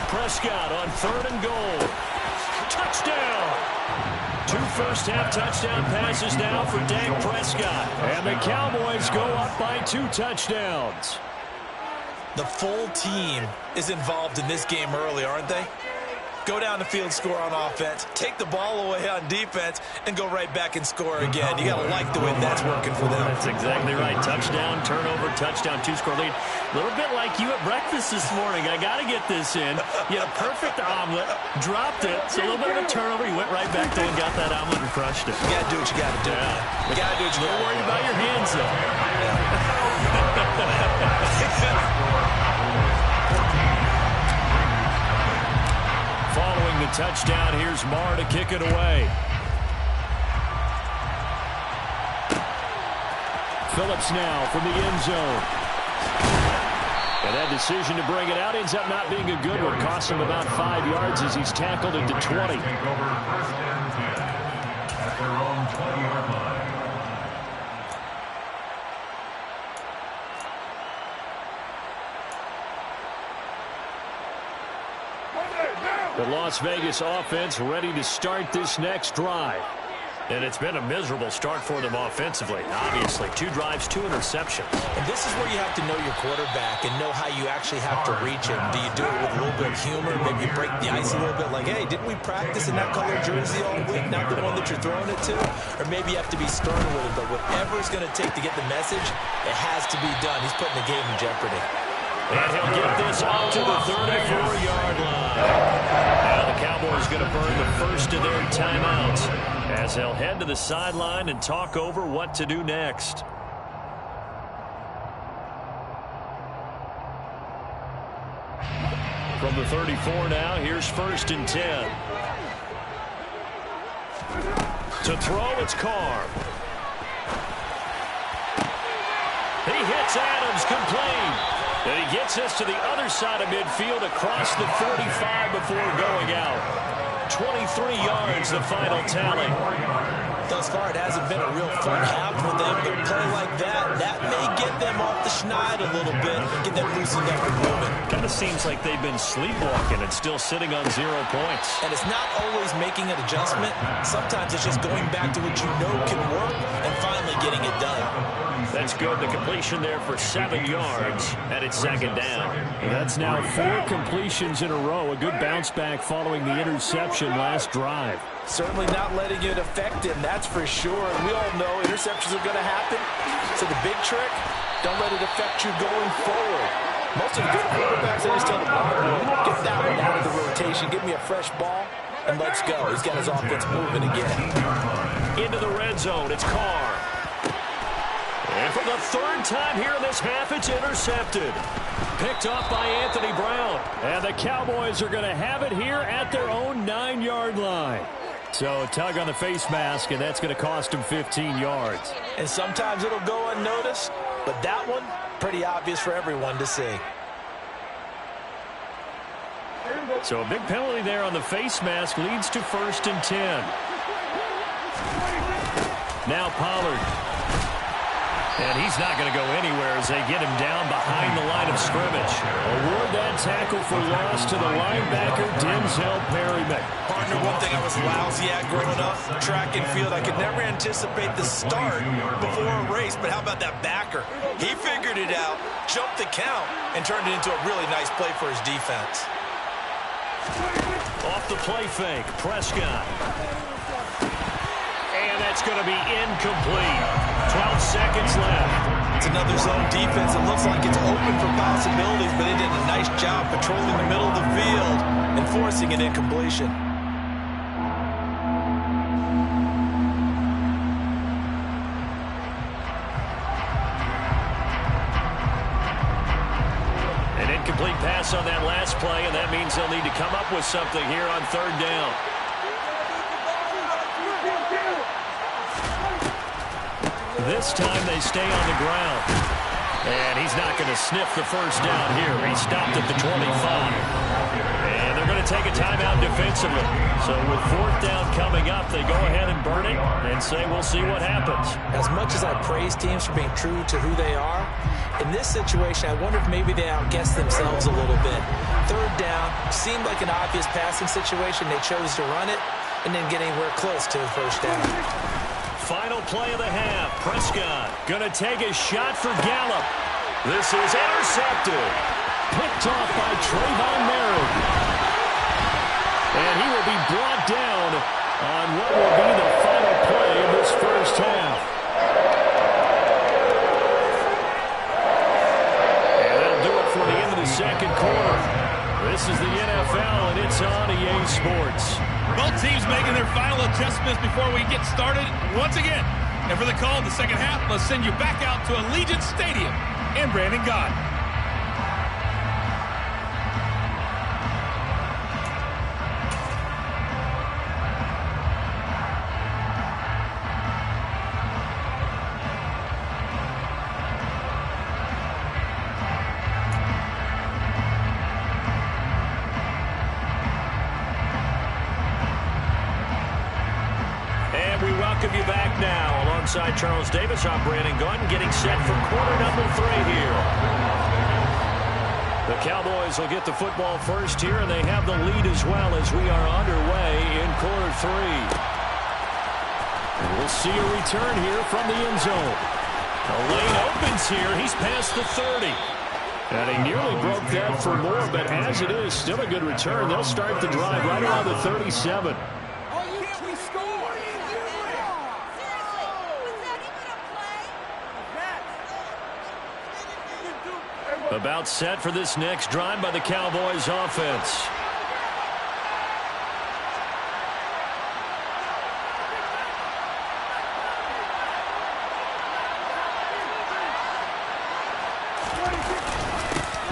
Prescott on third and goal. Touchdown! 2 first-half touchdown passes now for Dak Prescott. And the Cowboys go up by 2 touchdowns. The full team is involved in this game early, aren't they? Go down the field, score on offense, take the ball away on defense, and go right back and score again. You got to like the way that's working for them. That's exactly right. Touchdown, turnover, touchdown, 2-score lead. A little bit like you at breakfast this morning. I got to get this in. You had a perfect omelet, dropped it, so a little bit of a turnover. You went right back there and got that omelet and crushed it. You got to do what you got to do. Yeah. You got to do what you got to do. Don't worry about your hands, though. Following the touchdown, here's Marr to kick it away. Phillips now from the end zone. And that decision to bring it out ends up not being a good one. Costs him about 5 yards as he's tackled into 20. Take over first and 10 at their own 20-yard line. The Las Vegas offense ready to start this next drive. And it's been a miserable start for them offensively. Obviously, 2 drives, 2 interceptions. And this is where you have to know your quarterback and know how you actually have to reach him. Do you do it with a little bit of humor? Maybe you break the ice a little bit like, hey, didn't we practice in that color jersey all week? Not the one that you're throwing it to? Or maybe you have to be stern with it. But whatever it's going to take to get the message, it has to be done. He's putting the game in jeopardy. And he'll get this up to the 34-yard line. Now the Cowboys going to burn the first of their timeouts as they'll head to the sideline and talk over what to do next. From the 34 now, here's first and 10. To throw, it's Carr. He hits Adams, complete. And he gets us to the other side of midfield across the 45 before going out. 23 yards, the final tally. Thus far, it hasn't been a real fun half for them, but a play like that may get them off the schneid a little bit, get them loosened up and moving. Kind of seems like they've been sleepwalking and still sitting on 0 points. And it's not always making an adjustment. Sometimes it's just going back to what you know can work and finally getting it done. That's good. The completion there for 7 yards, and it's second down. That's now 4 completions in a row. A good bounce back following the interception last drive. Certainly not letting it affect him, that's for sure. And we all know interceptions are going to happen. So the big trick, don't let it affect you going forward. Most of the good quarterbacks, they just tell the ball boy, get that one out of the rotation, give me a fresh ball, and let's go. He's got his offense moving again. Into the red zone, it's Carr. And for the 3rd time here in this half, it's intercepted. Picked off by Anthony Brown. And the Cowboys are going to have it here at their own 9-yard line. So a tug on the face mask, and that's going to cost him 15 yards. And sometimes it'll go unnoticed, but that one, pretty obvious for everyone to see. So a big penalty there on the face mask leads to 1st and 10. Now Pollard. And he's not going to go anywhere as they get him down behind the line of scrimmage. Award that tackle for loss to the linebacker, Denzel Perryman. Partner, one thing I was lousy at growing up, track and field. I could never anticipate the start before a race, but how about that backer? He figured it out, jumped the count, and turned it into a really nice play for his defense. Off the play fake, Prescott. And that's going to be incomplete. 12 seconds left. It's another zone defense. It looks like it's open for possibilities, but they did a nice job patrolling the middle of the field and forcing an incompletion. An incomplete pass on that last play, and that means they'll need to come up with something here on 3rd down. This time they stay on the ground. And he's not going to sniff the 1st down here. He stopped at the 25. And they're going to take a timeout defensively. So with 4th down coming up, they go ahead and burn it and say we'll see what happens. As much as I praise teams for being true to who they are, in this situation, I wonder if maybe they outguessed themselves a little bit. 3rd down seemed like an obvious passing situation. They chose to run it and didn't get anywhere close to the 1st down. Final play of the half. Prescott going to take a shot for Gallup. This is intercepted. Picked off by Trayvon Merritt. And he will be brought down on what will be the final play of this 1st half. And that'll do it for the end of the 2nd quarter. This is the NFL, and it's on EA Sports. Both teams making their final adjustments before we get started once again. And for the call of the 2nd half, let's send you back out to Allegiant Stadium in Brandon Gott. welcome you back now. Alongside Charles Davis, I'm Brandon Gordon, getting set for quarter number 3 here. The Cowboys will get the football first here, and they have the lead as well as we are underway in quarter 3. We'll see a return here from the end zone. The lane opens here. He's past the 30. And he nearly broke that for more, but as it is, still a good return. They'll start the drive right around the 37. About set for this next drive by the Cowboys offense.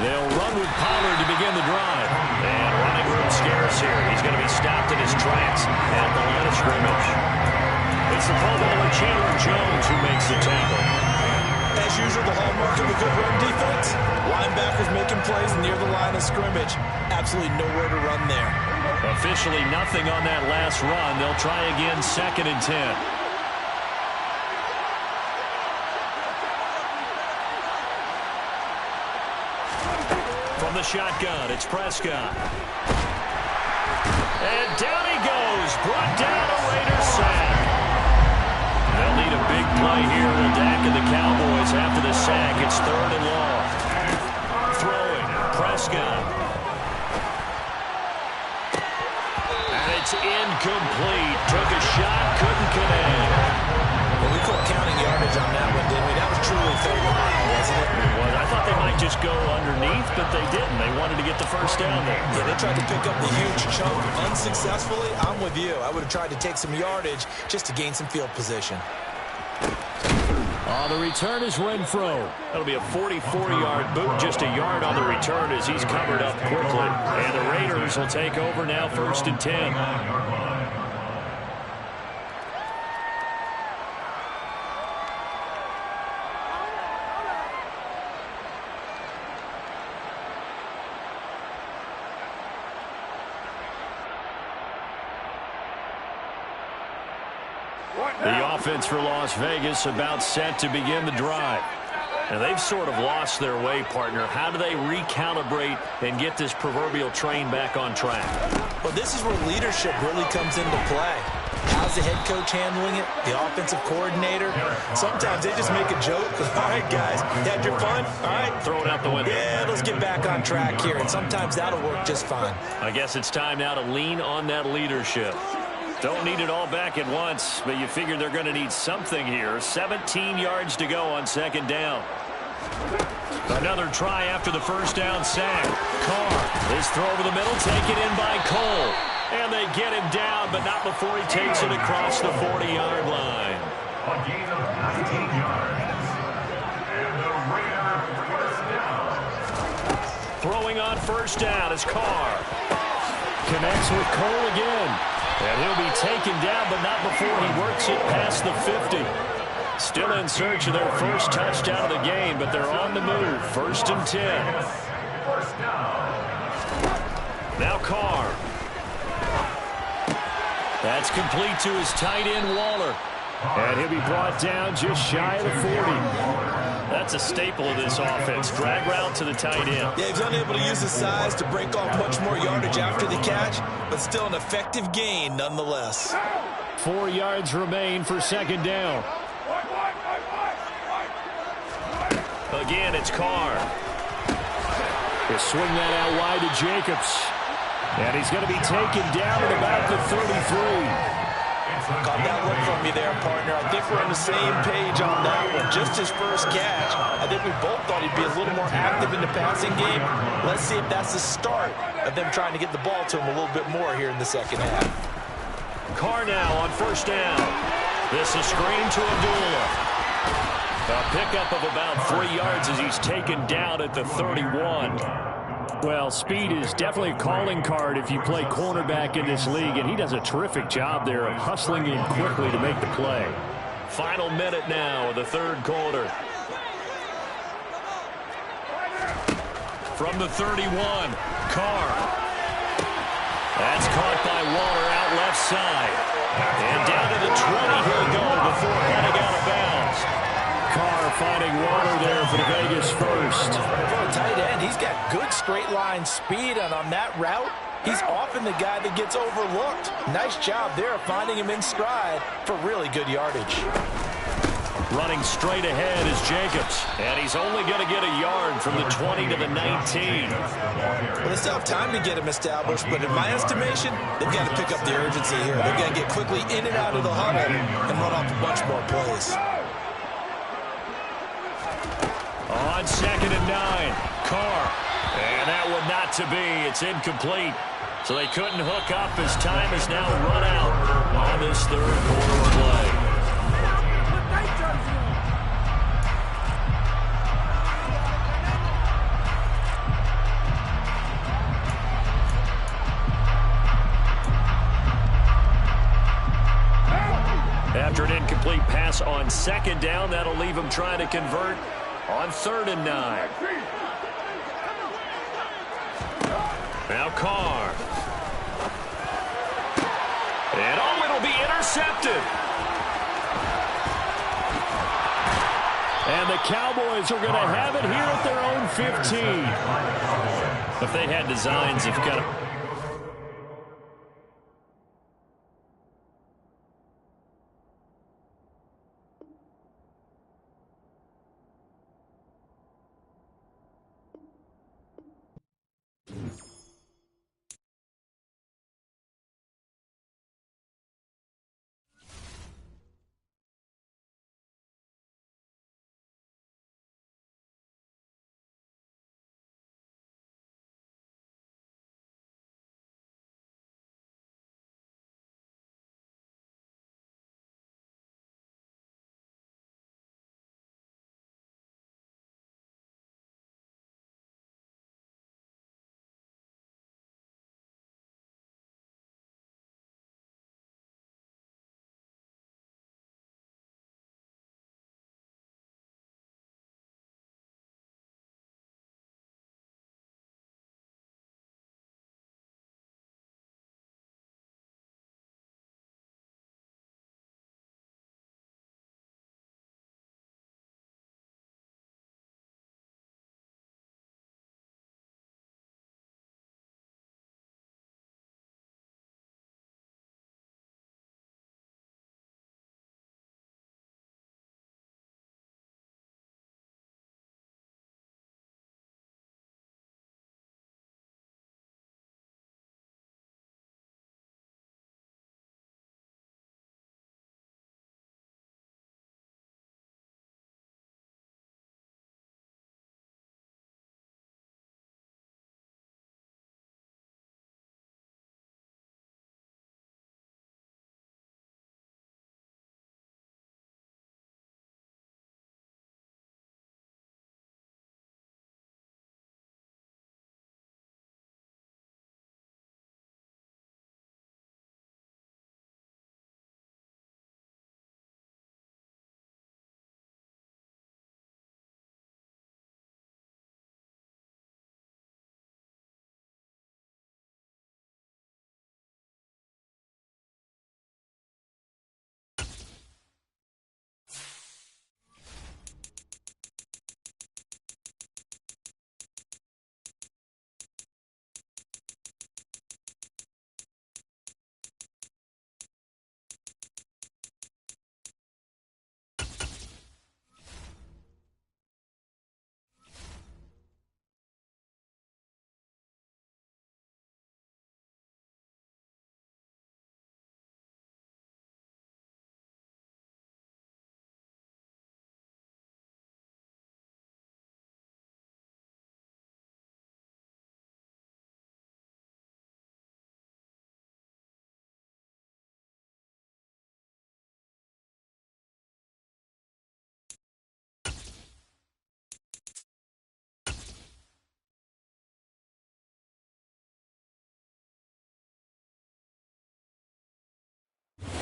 They'll run with Pollard to begin the drive. And running room scarce here. He's going to be stopped in his tracks at the line of scrimmage. It's the Pro Bowler Chandler Jones who makes the tackle. As usual, the hallmark of a good run defense, linebackers making plays near the line of scrimmage. Absolutely nowhere to run there. Officially nothing on that last run. They'll try again, 2nd and 10. From the shotgun, it's Prescott. And down he goes. Brought down a Raiders sack. They'll need a big play here in the deck of the Cowboys after the sack. It's 3rd and long. Throwing, Prescott. And it's incomplete. Took a shot, couldn't connect. Well, we called counting yardage on that one, didn't we? That was truly 3rd and long, wasn't it? It was. I thought they might just go underneath, but they didn't. They wanted to get the first down there. Yeah, they tried to pick up the huge chunk unsuccessfully. I'm with you. I would have tried to take some yardage just to gain some field position. On the return is Renfro. That'll be a 44-yard boot, just a yard on the return as he's covered up quickly. And the Raiders will take over now, 1st and 10. The offense for Las Vegas about set to begin the drive. And they've sort of lost their way, partner. How do they recalibrate and get this proverbial train back on track? Well, this is where leadership really comes into play. How's the head coach handling it? The offensive coordinator? Sometimes they just make a joke. All right, guys, you had your fun? All right. Throw it out the window. Yeah, let's get back on track here. And sometimes that'll work just fine. I guess it's time now to lean on that leadership. Don't need it all back at once, but you figure they're going to need something here. 17 yards to go on 2nd down. Another try after the first down sack. Carr, this throw over the middle, taken in by Cole. And they get him down, but not before he takes it across the 40-yard line. A gain of 19 yards. And the Raiders first down. Throwing on first down is Carr. Connects with Cole again. And he'll be taken down, but not before he works it past the 50. Still in search of their first touchdown of the game, but they're on the move. 1st and 10. First down. Now Carr. That's complete to his tight end, Waller. And he'll be brought down just shy of the 40. That's a staple of this offense. Drag route to the tight end. Yeah, he's unable to use his size to break off much more yardage after the catch, but still an effective gain nonetheless. 4 yards remain for 2nd down. Again, it's Carr. He'll swing that out wide to Jacobs. And he's going to be taken down at about the 33. Caught that look from you there, partner. I think we're on the same page on that one. Just his first catch. I think we both thought he'd be a little more active in the passing game. Let's see if that's the start of them trying to get the ball to him a little bit more here in the 2nd half. Carr now on first down. This is screen to Abdullah. A pickup of about 3 yards as he's taken down at the 31. Well, speed is definitely a calling card if you play cornerback in this league, and he does a terrific job there of hustling in quickly to make the play. Final minute now of the 3rd quarter. From the 31, Carr. That's caught by Waller out left side. And down to the 20 he'll go before heading out of bounds. Carr finding Waller there for the Vegas first. For a tight end, he's got good straight line speed, and on that route, he's often the guy that gets overlooked. Nice job there of finding him in stride for really good yardage. Running straight ahead is Jacobs, and he's only going to get a yard from the 20 to the 19. Well, they still have time to get him established, but in my estimation, they've got to pick up the urgency here. They've got to get quickly in and out of the huddle and run off a bunch more plays. On 2nd and 9, Carr. And that one not to be. It's incomplete. So they couldn't hook up as time is now run out on this 3rd quarter play. After an incomplete pass on 2nd down, that'll leave him trying to convert on 3rd and 9. Now Carr. intercepted. And the Cowboys are going to have it here at their own 15. If they had designs of kind of...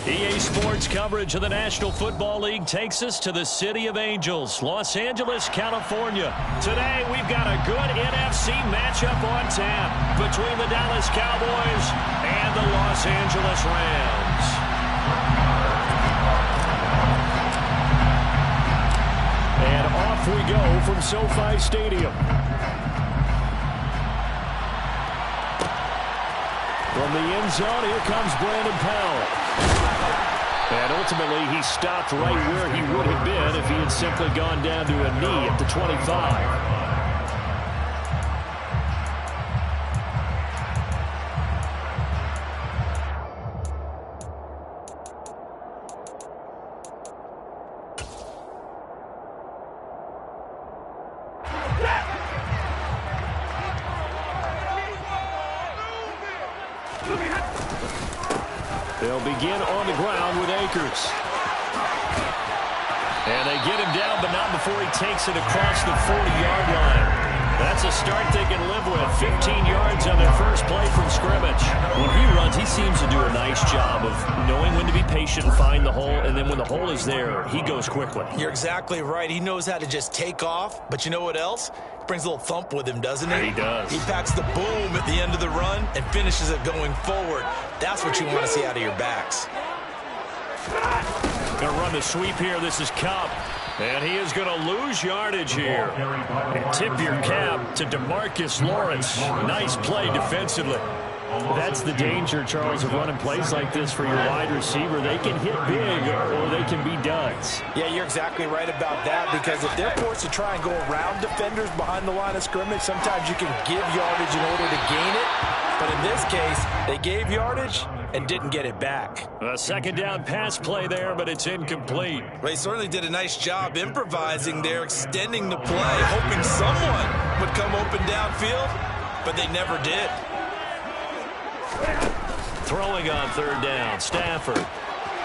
EA Sports coverage of the National Football League takes us to the City of Angels, Los Angeles, California. Today, we've got a good NFC matchup on tap between the Dallas Cowboys and the Los Angeles Rams. And off we go from SoFi Stadium. From the end zone, here comes Brandon Powell. And ultimately, he stopped right where he would have been if he had simply gone down to a knee at the 25. They'll begin on the ground with Akers. And they get him down, but not before he takes it across the 40-yard line. That's a start they can live with. 15 yards on their first play from scrimmage. When he runs, he seems to do a nice job of knowing when to be patient and find the hole, and then when the hole is there, he goes quickly. You're exactly right. He knows how to just take off, but you know what else? Brings a little thump with him, doesn't he? He does. He packs the boom at the end of the run and finishes it going forward. That's what you want to see out of your backs. Going to run the sweep here. This is Cup. And he is going to lose yardage here. And tip your cap to DeMarcus Lawrence. Nice play defensively. That's the danger, Charles, of running plays like this for your wide receiver. They can hit big or they can be duds. Yeah, you're exactly right about that, because if they're forced to try and go around defenders behind the line of scrimmage, sometimes you can give yardage in order to gain it. But in this case, they gave yardage and didn't get it back. A second down pass play there, but it's incomplete. They certainly did a nice job improvising there, extending the play, hoping someone would come open downfield, but they never did. Throwing on third down, Stafford.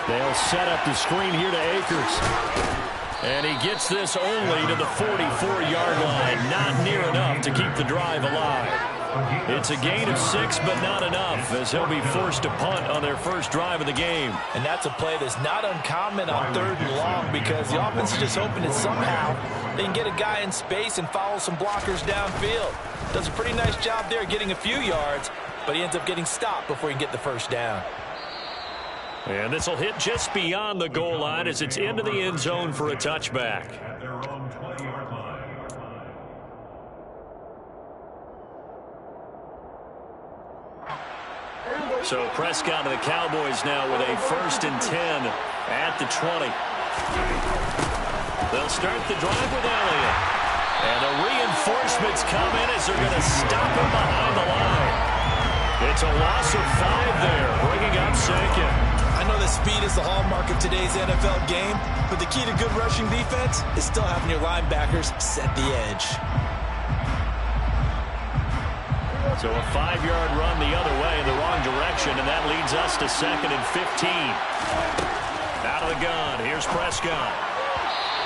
They'll set up the screen here to Akers. And he gets this only to the 44-yard line. Not near enough to keep the drive alive. It's a gain of 6, but not enough, as he'll be forced to punt on their first drive of the game. And that's a play that's not uncommon on third and long, because the offense is just hoping that somehow they can get a guy in space and follow some blockers downfield. Does a pretty nice job there getting a few yards, but he ends up getting stopped before he can get the first down. And this will hit just beyond the goal line as it's into the end zone for a touchback. At their own 20-yard line. So Prescott of the Cowboys now with a 1st and 10 at the 20. They'll start the drive with Elliott. And the reinforcements come in as they're going to stop him behind the line. It's a loss of 5 there, bringing up 2nd. I know that speed is the hallmark of today's NFL game, but the key to good rushing defense is still having your linebackers set the edge. So a 5-yard run the other way in the wrong direction, and that leads us to 2nd and 15. Out of the gun, here's Prescott.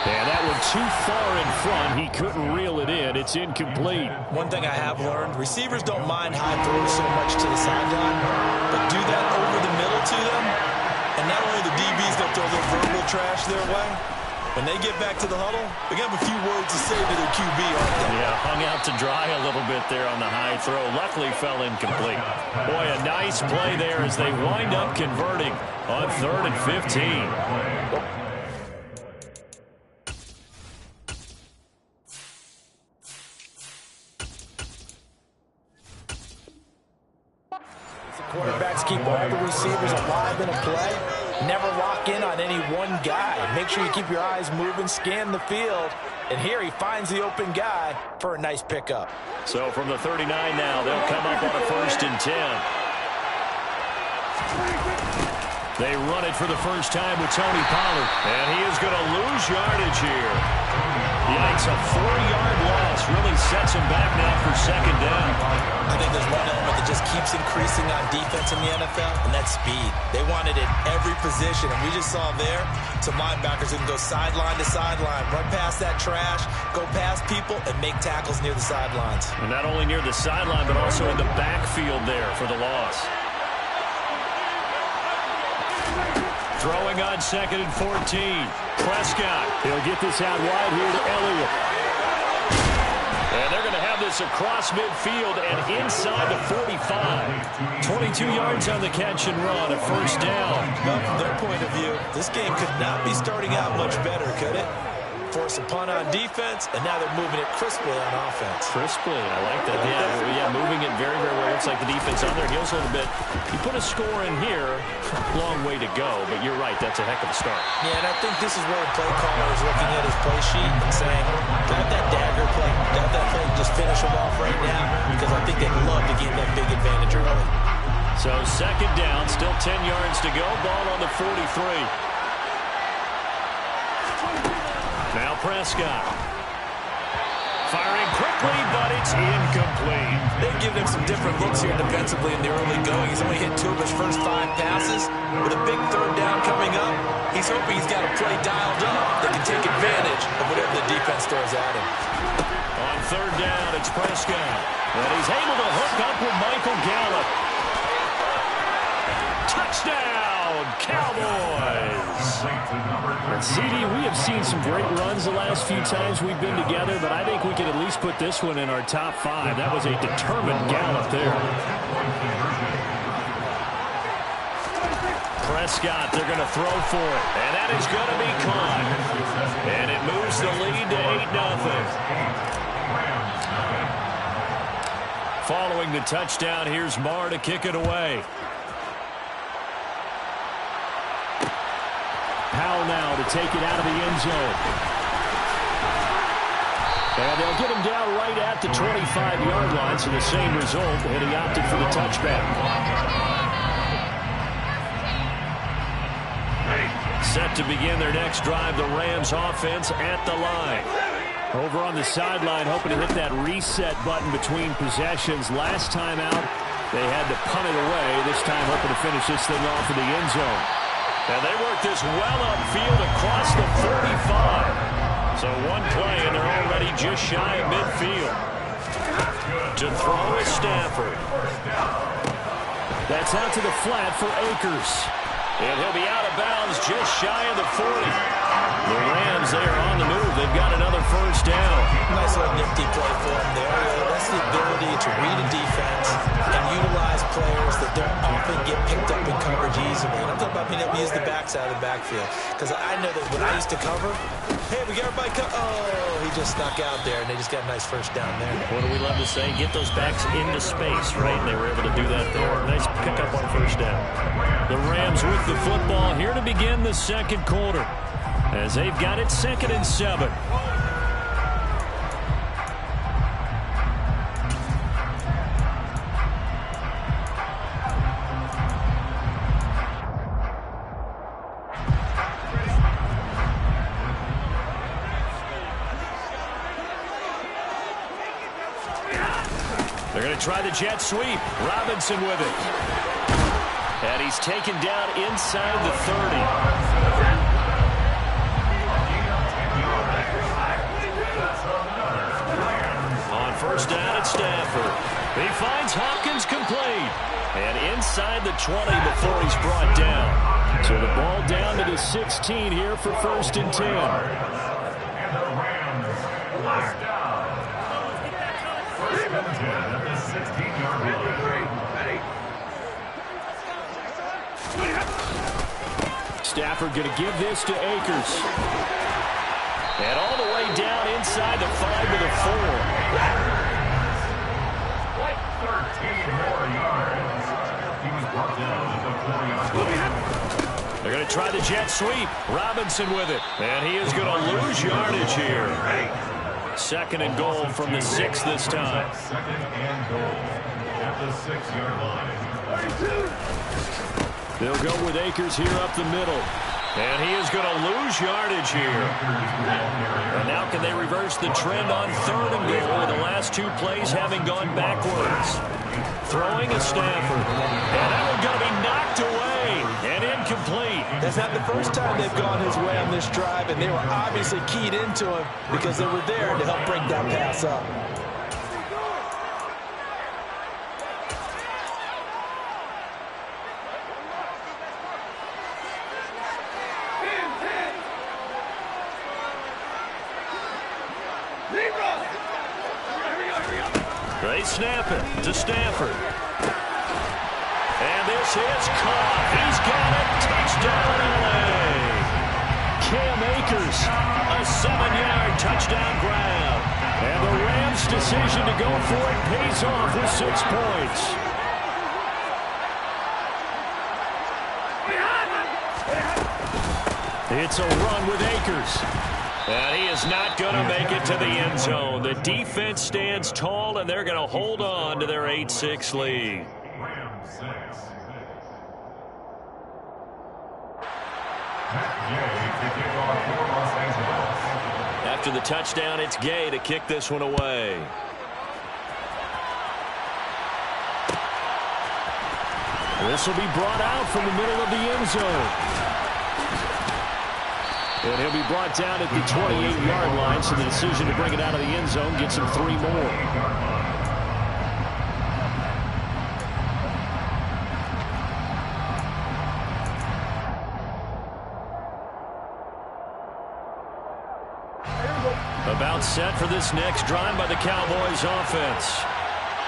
And that one too far in front. He couldn't reel it in. It's incomplete. One thing I have learned, receivers don't mind high throws so much to the sideline, but do that over the middle to them, and not only the DBs don't throw their verbal trash their way, when they get back to the huddle, they have a few words to say to their QB, aren't they? Yeah, hung out to dry a little bit there on the high throw. Luckily fell incomplete. Boy, a nice play there as they wind up converting on 3rd and 15. Quarterbacks keep all the receivers alive in a play. Never lock in on any one guy. Make sure you keep your eyes moving, scan the field. And here he finds the open guy for a nice pickup. So from the 39 now, they'll come up on a 1st and 10. They run it for the first time with Tony Pollard. And he is going to lose yardage here. Yikes, a 4-yard loss really sets him back now for 2nd down. I think there's one element that just keeps increasing on defense in the NFL, and that's speed. They want it in every position, and we just saw there some linebackers who can go sideline to sideline, run past that trash, go past people, and make tackles near the sidelines. And not only near the sideline, but also in the backfield there for the loss. Throwing on 2nd and 14. Prescott. He'll get this out wide here to Elliott. And they're going to have this across midfield and inside the 45. 22 yards on the catch and run, a 1st down. Well, from their point of view, this game could not be starting out much better, could it? Force a punt on defense, and now they're moving it crisply on offense. Crisply, I like that. Yeah, moving it very, very well. Looks like the defense on their heels a little bit. You put a score in here, long way to go, but you're right, that's a heck of a start. Yeah, and I think this is where the play caller is looking at his play sheet and saying, grab that dagger play, grab that play, and just finish them off right now, because I think they'd love to gain that big advantage early. So 2nd down, still 10 yards to go, ball on the 43. Now Prescott. Firing quickly, but it's incomplete. They've given him some different looks here defensively in the early going. He's only hit 2 of his first 5 passes. With a big 3rd down coming up, he's hoping he's got a play dialed up that can take advantage of whatever the defense throws at him. On 3rd down, it's Prescott. And he's able to hook up with Michael Gallup. Touchdown, Cowboys! And CD, we have seen some great runs the last few times we've been together, but I think we can at least put this one in our top 5. That was a determined Gallup there. Prescott, they're going to throw for it. And that is going to be caught. And it moves the lead to 8-0. Following the touchdown, here's Marr to kick it away. Powell now to take it out of the end zone. And they'll get him down right at the 25-yard line, so the same result, and he opted for the touchback. Set to begin their next drive, the Rams offense at the line. Over on the sideline, hoping to hit that reset button between possessions. Last time out, they had to punt it away. This time hoping to finish this thing off in the end zone. And they work this well upfield across the 45. So one play, and they're already just shy of midfield. To throw is Stafford. That's out to the flat for Akers. And he'll be out of bounds just shy of the 40. The Rams, they are on the move. They've got another first down. Nice little nifty play for them there. That's the ability to read a defense and utilize players that don't often get picked up in coverage easily. And I'm talking about being able to use the backside of the backfield. Because I know that when I used to cover, hey, we got everybody oh, he just snuck out there, and they just got a nice first down there. What do we love to say? Get those backs into space, right? And they were able to do that there. Nice pickup on first down. The Rams with the football here to begin the second quarter, as they've got it 2nd and 7. They're going to try the jet sweep. Robinson with it. And he's taken down inside the 30. On first down, it's Stafford. He finds Hopkins complete. And inside the 20 before he's brought down. So the ball down to the 16 here for 1st and 10. And the Rams last down. 1st and 10 at the 16-yard line. Stafford going to give this to Akers. And all the way down inside the 5 to the 4. 13 more yards. He was brought down at the 40-yard line. They're going to try the jet sweep. Robinson with it. And he is going to lose yardage here. 2nd and goal from the 6 this time. 2nd and goal at the 6-yard line. They'll go with Akers here up the middle. And he is going to lose yardage here. And now can they reverse the trend on 3rd and goal with the last 2 plays having gone backwards. Throwing a Stafford. And that one's going to be knocked away and incomplete. That's not the first time they've gone his way on this drive, and they were obviously keyed into him because they were there to help break that pass up. They snap it to Stafford. And this is caught. He's got it. Touchdown, LA. Cam Akers. A 7-yard touchdown grab. And the Rams' decision to go for it pays off with 6 points. It's a run with Akers. And he is not going to make it to the end zone. The defense stands tall, and they're going to hold on to their 8-6 lead. Rams 6. After the touchdown, it's Gay to kick this one away. This will be brought out from the middle of the end zone. And he'll be brought down at the 28-yard line, so the decision to bring it out of the end zone gets him 3 more. About set for this next drive by the Cowboys offense.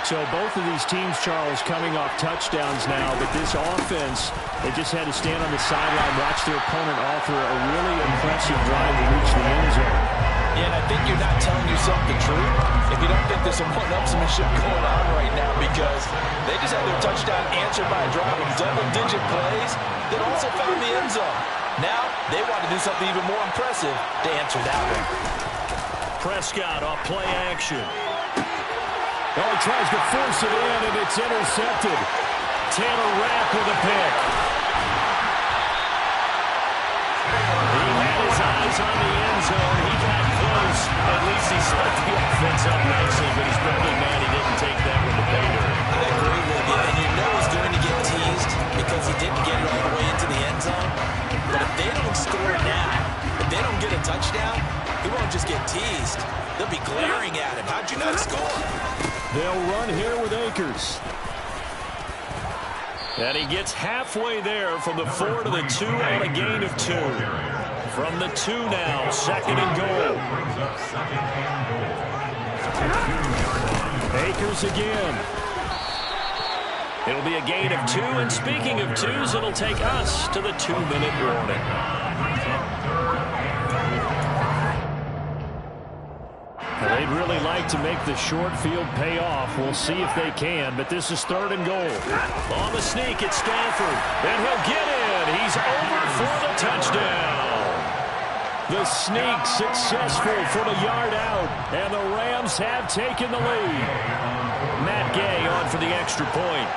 So both of these teams, Charles, coming off touchdowns now, but this offense, they just had to stand on the sideline, watch their opponent offer a really impressive drive to reach the end zone. Yeah, and I think you're not telling yourself the truth if you don't think there's some one-upsmanship going on right now, because they just had their touchdown answered by a drive of double-digit plays that also found the end zone. Now, they want to do something even more impressive to answer that one. Prescott off play action. Oh, he tries to force it in, and it's intercepted. Taylor Rapp with a pick. He had his eyes on the end zone. He got close. At least he split the offense up nicely, but he's probably mad he didn't take that with the pay dirt. I agree with you, and you know he's going to get teased because he didn't get it all the way into the end zone. But if they don't score now, if they don't get a touchdown, he won't just get teased. They'll be glaring at him. How'd you not score? They'll run here with Akers. And he gets halfway there from the 4 to the 2 on a gain of 2. From the 2 now, 2nd and goal. Akers again. It'll be a gain of 2, and speaking of 2s, it'll take us to the 2-minute warning. They'd really like to make the short field pay off. We'll see if they can, but this is 3rd and goal. On the sneak, it's Stafford, and he'll get in. He's over for the touchdown. The sneak successful from a yard out, and the Rams have taken the lead. Matt Gay on for the extra point.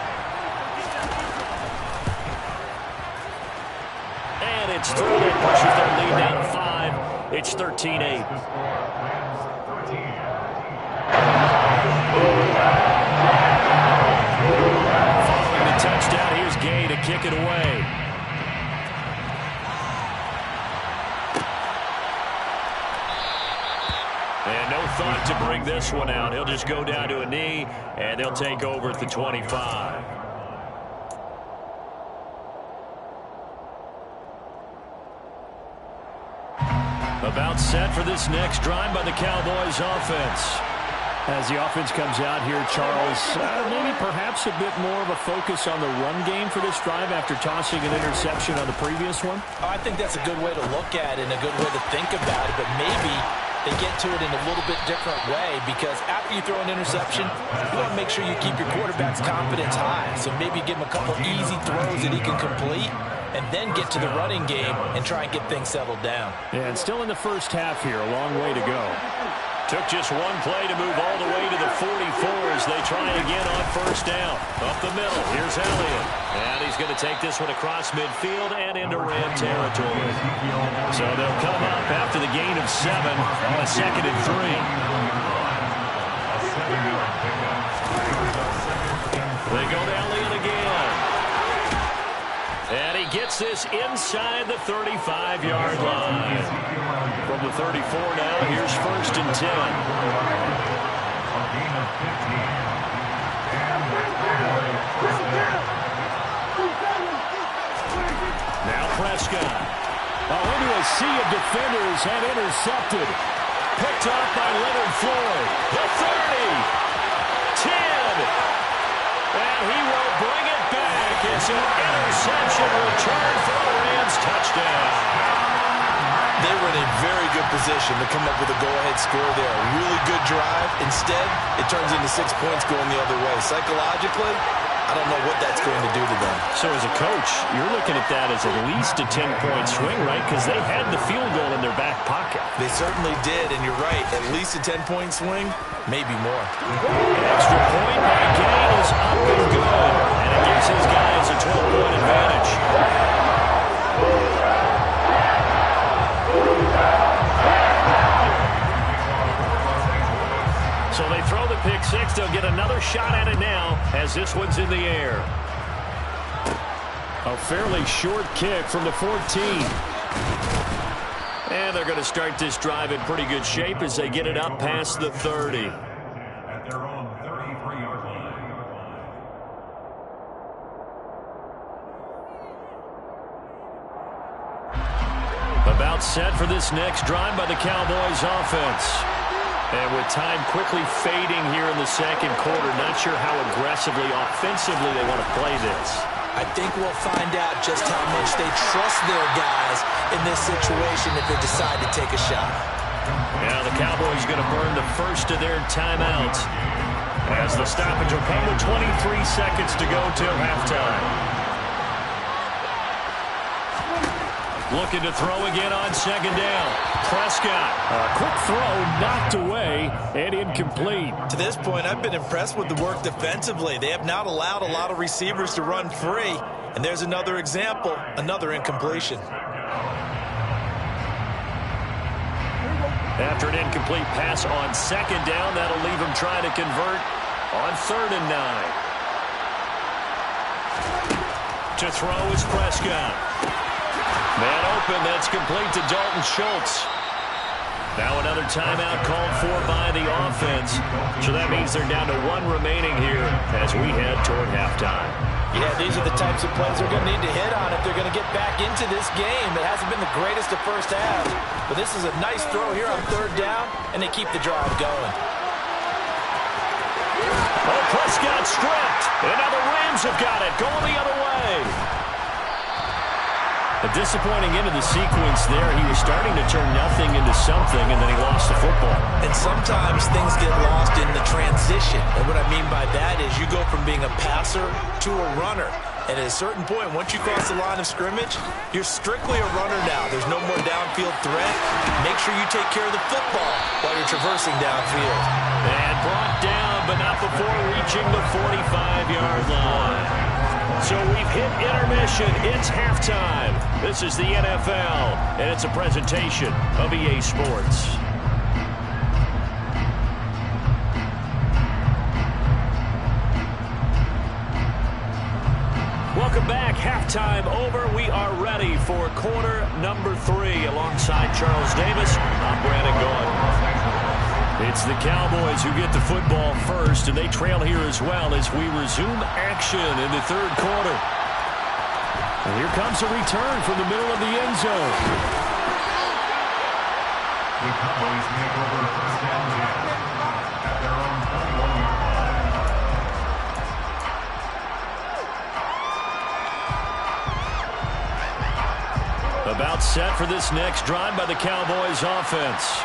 And it's through. That pushes their lead down to 5. It's 13-8. Following the touchdown, here's Gay to kick it away. And no thought to bring this one out. He'll just go down to a knee, and they'll take over at the 25. About set for this next drive by the Cowboys offense. As the offense comes out here, Charles, maybe perhaps a bit more of a focus on the run game for this drive after tossing an interception on the previous one? Oh, I think that's a good way to look at it and a good way to think about it, but maybe they get to it in a little bit different way, because after you throw an interception, you want to make sure you keep your quarterback's confidence high. So maybe give him a couple easy throws that he can complete, and then get to the running game and try and get things settled down. Yeah, and still in the first half here, a long way to go. Took just one play to move all the way to the 44 as they try again on first down. Up the middle, here's Elliott. And he's going to take this one across midfield and into Ram territory. So they'll come up after the gain of 7 on a 2nd and 3. They go to Elliott again. And he gets this inside the 35-yard line. From the 34 now, here's 1st and 10. Now Prescott. Into a sea of defenders and intercepted. Picked off by Leonard Floyd. The 30. 10. And he will bring it back. It's an interception return for the Rams touchdown. They were in a very good position to come up with a go-ahead score there. A really good drive. Instead, it turns into 6 points going the other way. Psychologically, I don't know what that's going to do to them. So as a coach, you're looking at that as at least a 10-point swing, right? Because they had the field goal in their back pocket. They certainly did, and you're right. At least a 10-point swing, maybe more. An extra point by Gay is up and good. And it gives his guys a 12-point advantage. So they throw the pick six. They'll get another shot at it now as this one's in the air. A fairly short kick from the 14. And they're going to start this drive in pretty good shape as they get it up past the 30. At their own 33-yard line. About set for this next drive by the Cowboys offense. And with time quickly fading here in the second quarter, not sure how aggressively, offensively they want to play this. I think we'll find out just how much they trust their guys in this situation if they decide to take a shot. Now the Cowboys going to burn the first of their timeouts as the stoppage will come with 23 seconds to go till halftime. Looking to throw again on second down. Prescott. A quick throw knocked away and incomplete. To this point, I've been impressed with the work defensively. They have not allowed a lot of receivers to run free. And there's another example, another incompletion. After an incomplete pass on second down, that'll leave him trying to convert on 3rd and 9. To throw is Prescott. Man open, that's complete to Dalton Schultz. Now another timeout called for by the offense. So that means they're down to 1 remaining here as we head toward halftime. Yeah, these are the types of plays they're going to need to hit on if they're going to get back into this game. It hasn't been the greatest of first halves, but this is a nice throw here on 3rd down, and they keep the drive going. Oh, Prescott stripped, and now the Rams have got it, going the other way. A disappointing end of the sequence there. He was starting to turn nothing into something, and then he lost the football. And sometimes things get lost in the transition. And what I mean by that is you go from being a passer to a runner. And at a certain point, once you cross the line of scrimmage, you're strictly a runner now. There's no more downfield threat. Make sure you take care of the football while you're traversing downfield. And brought down, but not before reaching the 45-yard line. So we've hit intermission. It's halftime. This is the NFL, and it's a presentation of EA Sports. Welcome back. Halftime over. We are ready for quarter number 3. Alongside Charles Davis, I'm Brandon Gaudin. It's the Cowboys who get the football first, and they trail here as well as we resume action in the 3rd quarter. And here comes a return from the middle of the end zone. The Cowboys make over first down at their own 41-yard line. About set for this next drive by the Cowboys offense.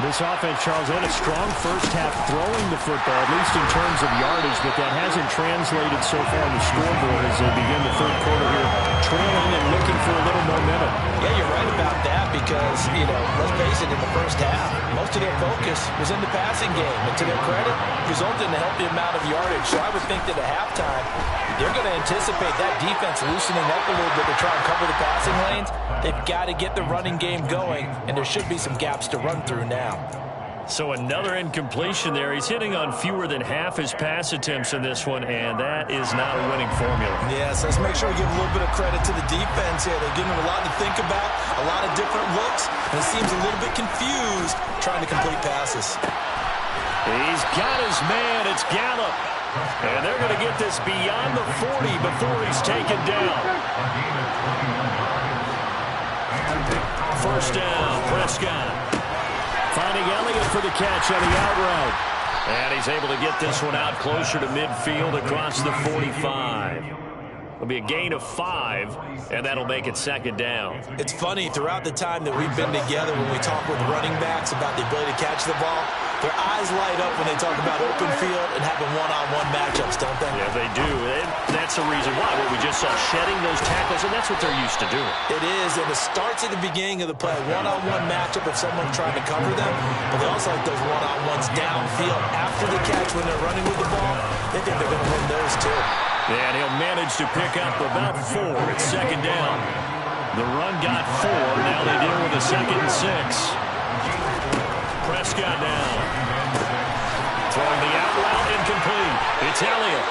This offense, Charles, had a strong first half throwing the football, at least in terms of yardage, but that hasn't translated so far on the scoreboard as they begin the 3rd quarter here, trailing and looking for a little momentum. Yeah, you're right about that because, let's face it, in the first half, most of their focus was in the passing game. And to their credit, resulted in a healthy amount of yardage. So I would think that at halftime, they're going to anticipate that defense loosening up a little bit to try and cover the passing lanes. They've got to get the running game going, and there should be some gaps to run through now. So another incompletion there. He's hitting on fewer than half his pass attempts in this one, and that is not a winning formula. Yes, let's make sure we give a little bit of credit to the defense here. They're giving him a lot to think about, a lot of different looks, and it seems a little bit confused trying to complete passes. He's got his man. It's Gallup. And they're going to get this beyond the 40 before he's taken down. First down, Prescott. Finding Elliott for the catch on the out route. And he's able to get this one out closer to midfield across the 45. It'll be a gain of 5, and that'll make it second down. It's funny, throughout the time that we've been together, when we talk with running backs about the ability to catch the ball, their eyes light up when they talk about open field and having one-on-one matchups, don't they? Yeah, they do. And that's the reason why. What we just saw, shedding those tackles, and that's what they're used to doing. It is, and it starts at the beginning of the play. One-on-one matchup if someone's trying to cover them, but they also like those one-on-ones downfield after the catch when they're running with the ball. They think they're going to win those, too. And he'll manage to pick up about 4. It's second down. The run got 4. Now they deal with a 2nd and 6. Prescott now. Throwing the out route, incomplete. It's Elliott.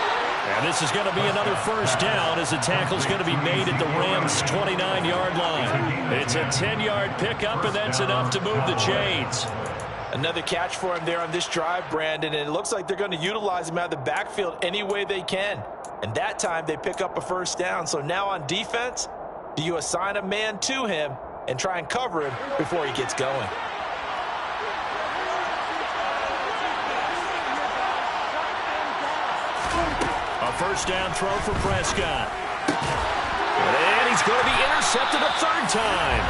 And this is going to be another first down as the tackle's going to be made at the Rams' 29-yard line. It's a 10-yard pickup, and that's enough to move the chains. Another catch for him there on this drive, Brandon, and it looks like they're going to utilize him out of the backfield any way they can. And that time they pick up a first down. So now on defense, do you assign a man to him and try and cover him before he gets going? A first down throw for Prescott. And he's going to be intercepted a third time.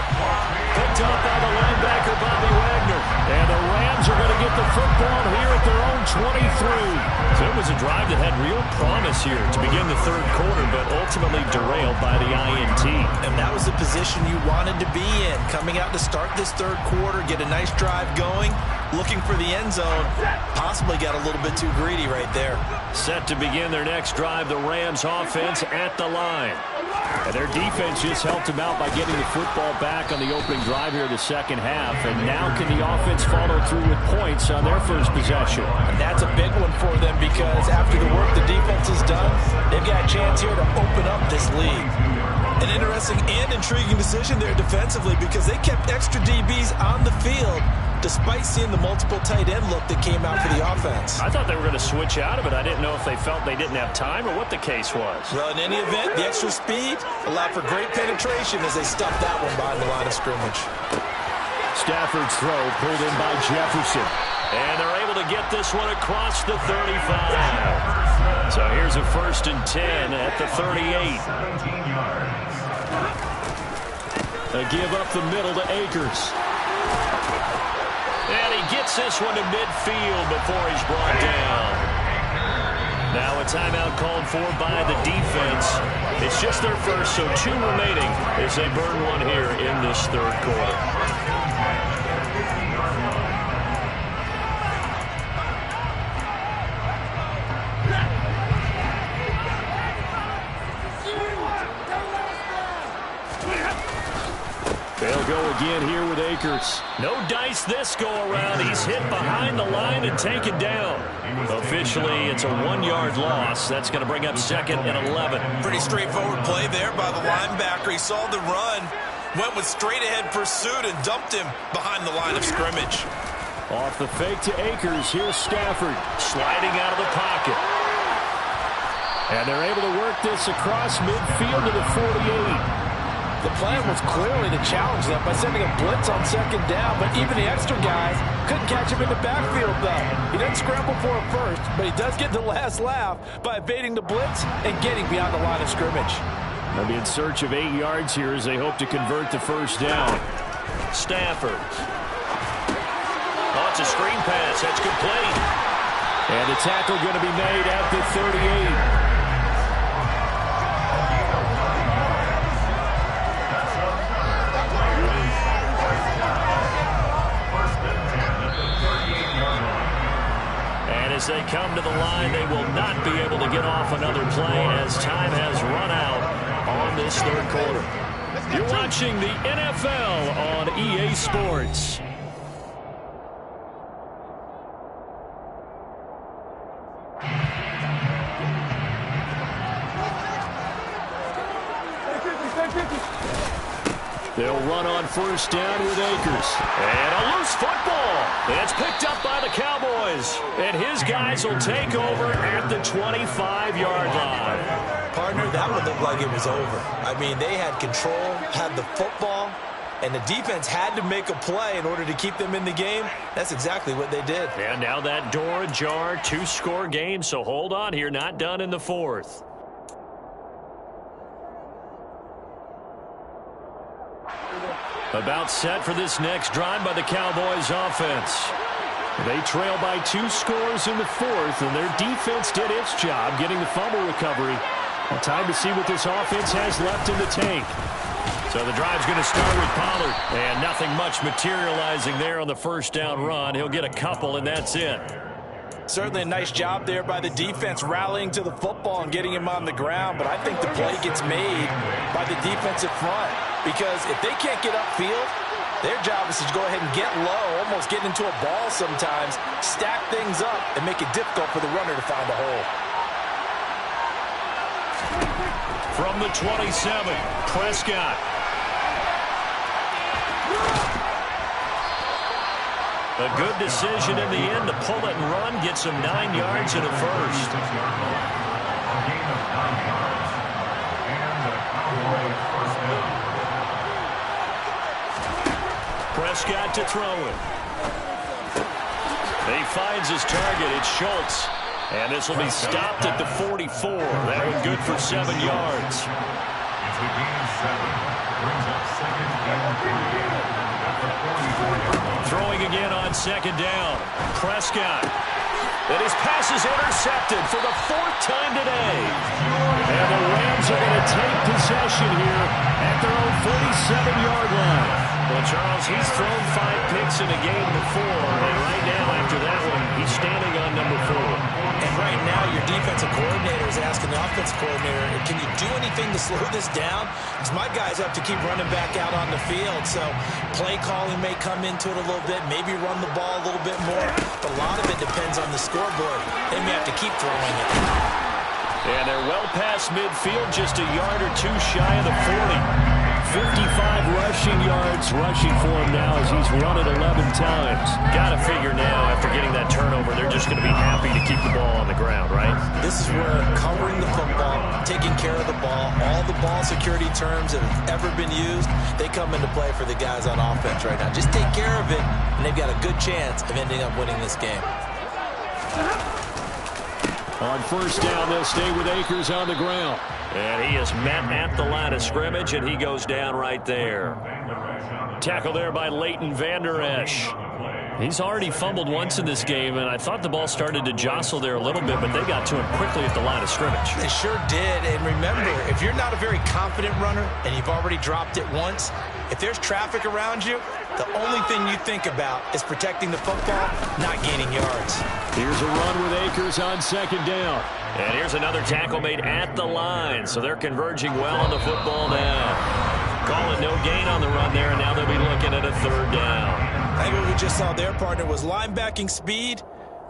Picked up by the linebacker, Bobby Wagner. And the Rams are going to get the football here at their own 23. So it was a drive that had real promise here to begin the third quarter, but ultimately derailed by the INT. And that was the position you wanted to be in. Coming out to start this third quarter, get a nice drive going, looking for the end zone. Possibly got a little bit too greedy right there. Set to begin their next drive, the Rams offense at the line. And their defense just helped them out by getting the football back on the opening drive here in the second half. And now can the offense follow through with points on their first possession? And that's a big one for them because after the work the defense has done, they've got a chance here to open up this lead. An interesting and intriguing decision there defensively because they kept extra DBs on the field despite seeing the multiple tight end look that came out for the offense. I thought they were going to switch out of it. I didn't know if they felt they didn't have time or what the case was. Well, in any event, the extra speed allowed for great penetration as they stuffed that one behind the line of scrimmage. Stafford's throw pulled in by Jefferson. And they're able to get this one across the 35. So here's a 1st and 10 at the 38. 17 yards. They give up the middle to Akers. And he gets this one to midfield before he's brought down. Now a timeout called for by the defense. It's just their first, so 2 remaining as they burn one here in this third quarter. They'll go again here with Akers. No dice this go-around. He's hit behind the line and taken down. Officially, it's a 1-yard loss. That's going to bring up 2nd and 11. Pretty straightforward play there by the linebacker. He saw the run, went with straight-ahead pursuit, and dumped him behind the line of scrimmage. Off the fake to Akers. Here's Stafford sliding out of the pocket. And they're able to work this across midfield to the 48. The plan was clearly to challenge them by sending a blitz on 2nd down, but even the extra guys couldn't catch him in the backfield, though. He doesn't scramble for it first, but he does get the last laugh by evading the blitz and getting beyond the line of scrimmage. They'll be in search of 8 yards here as they hope to convert the first down. Stafford. Oh, it's a screen pass. That's complete. And the tackle going to be made at the 38. As they come to the line, they will not be able to get off another play as time has run out on this third quarter. You're watching the NFL on EA Sports. They'll run on first down with Akers. And a loose football. It's picked up by the Cowboys. And his guys will take over at the 25-yard line. Partner, that would look like it was over. I mean, they had control, had the football, and the defense had to make a play in order to keep them in the game. That's exactly what they did. And now that door ajar, 2-score game. So hold on here, not done in the 4th. About set for this next drive by the Cowboys offense. They trail by 2 scores in the 4th, and their defense did its job getting the fumble recovery. Well, time to see what this offense has left in the tank. So the drive's going to start with Pollard, and nothing much materializing there on the first down run. He'll get a couple, and that's it. Certainly a nice job there by the defense rallying to the football and getting him on the ground, but I think the play gets made by the defensive front because if they can't get upfield, their job is to go ahead and get low, almost get into a ball sometimes, stack things up, and make it difficult for the runner to find a hole. From the 27, Prescott. A good decision in the end to pull it and run, gets him 9 yards and a first. A gain of 9 yards. And the Cowboys first down. Prescott to throw it. He finds his target. It's Schultz. And this will be stopped at the 44. That one good for 7 yards. It's a gain of 7. Brings up second and 3 at the 44-yard line. Throwing again on second down. Prescott. And his pass is intercepted for the 4th time today. And the Rams are going to take possession here at their own 47-yard line. Well, Charles, he's thrown 5 picks in a game before, and right now after that one, he's standing on number 4. And right now, your defensive coordinator is asking the offensive coordinator, can you do anything to slow this down? Because my guys have to keep running back out on the field. So play calling may come into it a little bit, maybe run the ball a little bit more. But a lot of it depends on the scoreboard. They may have to keep throwing it. And they're well past midfield, just a yard or 2 shy of the 40. 55 rushing yards rushing for him now as he's run it 11 times. Got to figure now, after getting that turnover, they're just going to be happy to keep the ball on the ground, right? This is where covering the football, taking care of the ball, all the ball security terms that have ever been used, they come into play for the guys on offense right now. Just take care of it, and they've got a good chance of ending up winning this game. On first down, they'll stay with Akers on the ground. And he is met at the line of scrimmage, and he goes down right there. Tackle there by Leighton Vander Esch. He's already fumbled once in this game, and I thought the ball started to jostle there a little bit, but they got to him quickly at the line of scrimmage. They sure did. And remember, if you're not a very confident runner and you've already dropped it once, if there's traffic around you, the only thing you think about is protecting the football, not gaining yards. Here's a run with Akers on second down. And here's another tackle made at the line, so they're converging well on the football now. Call it no gain on the run there, and now they'll be looking at a 3rd down. I think what we just saw their partner was linebacking speed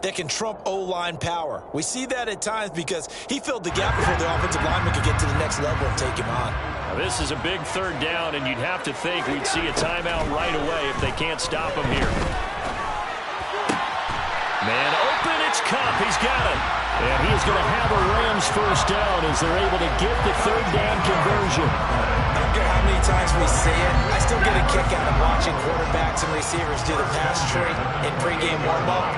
that can trump O-line power. We see that at times because he filled the gap before the offensive lineman could get to the next level and take him on. Now, this is a big 3rd down, and you'd have to think we'd see a timeout right away if they can't stop him here. Man open, it's Cup. He's got it. And he's going to have a Rams first down as they're able to get the 3rd down conversion. I don't care how many times we say it, I still get a kick out of watching quarterbacks and receivers do the pass tree in pregame warm-up.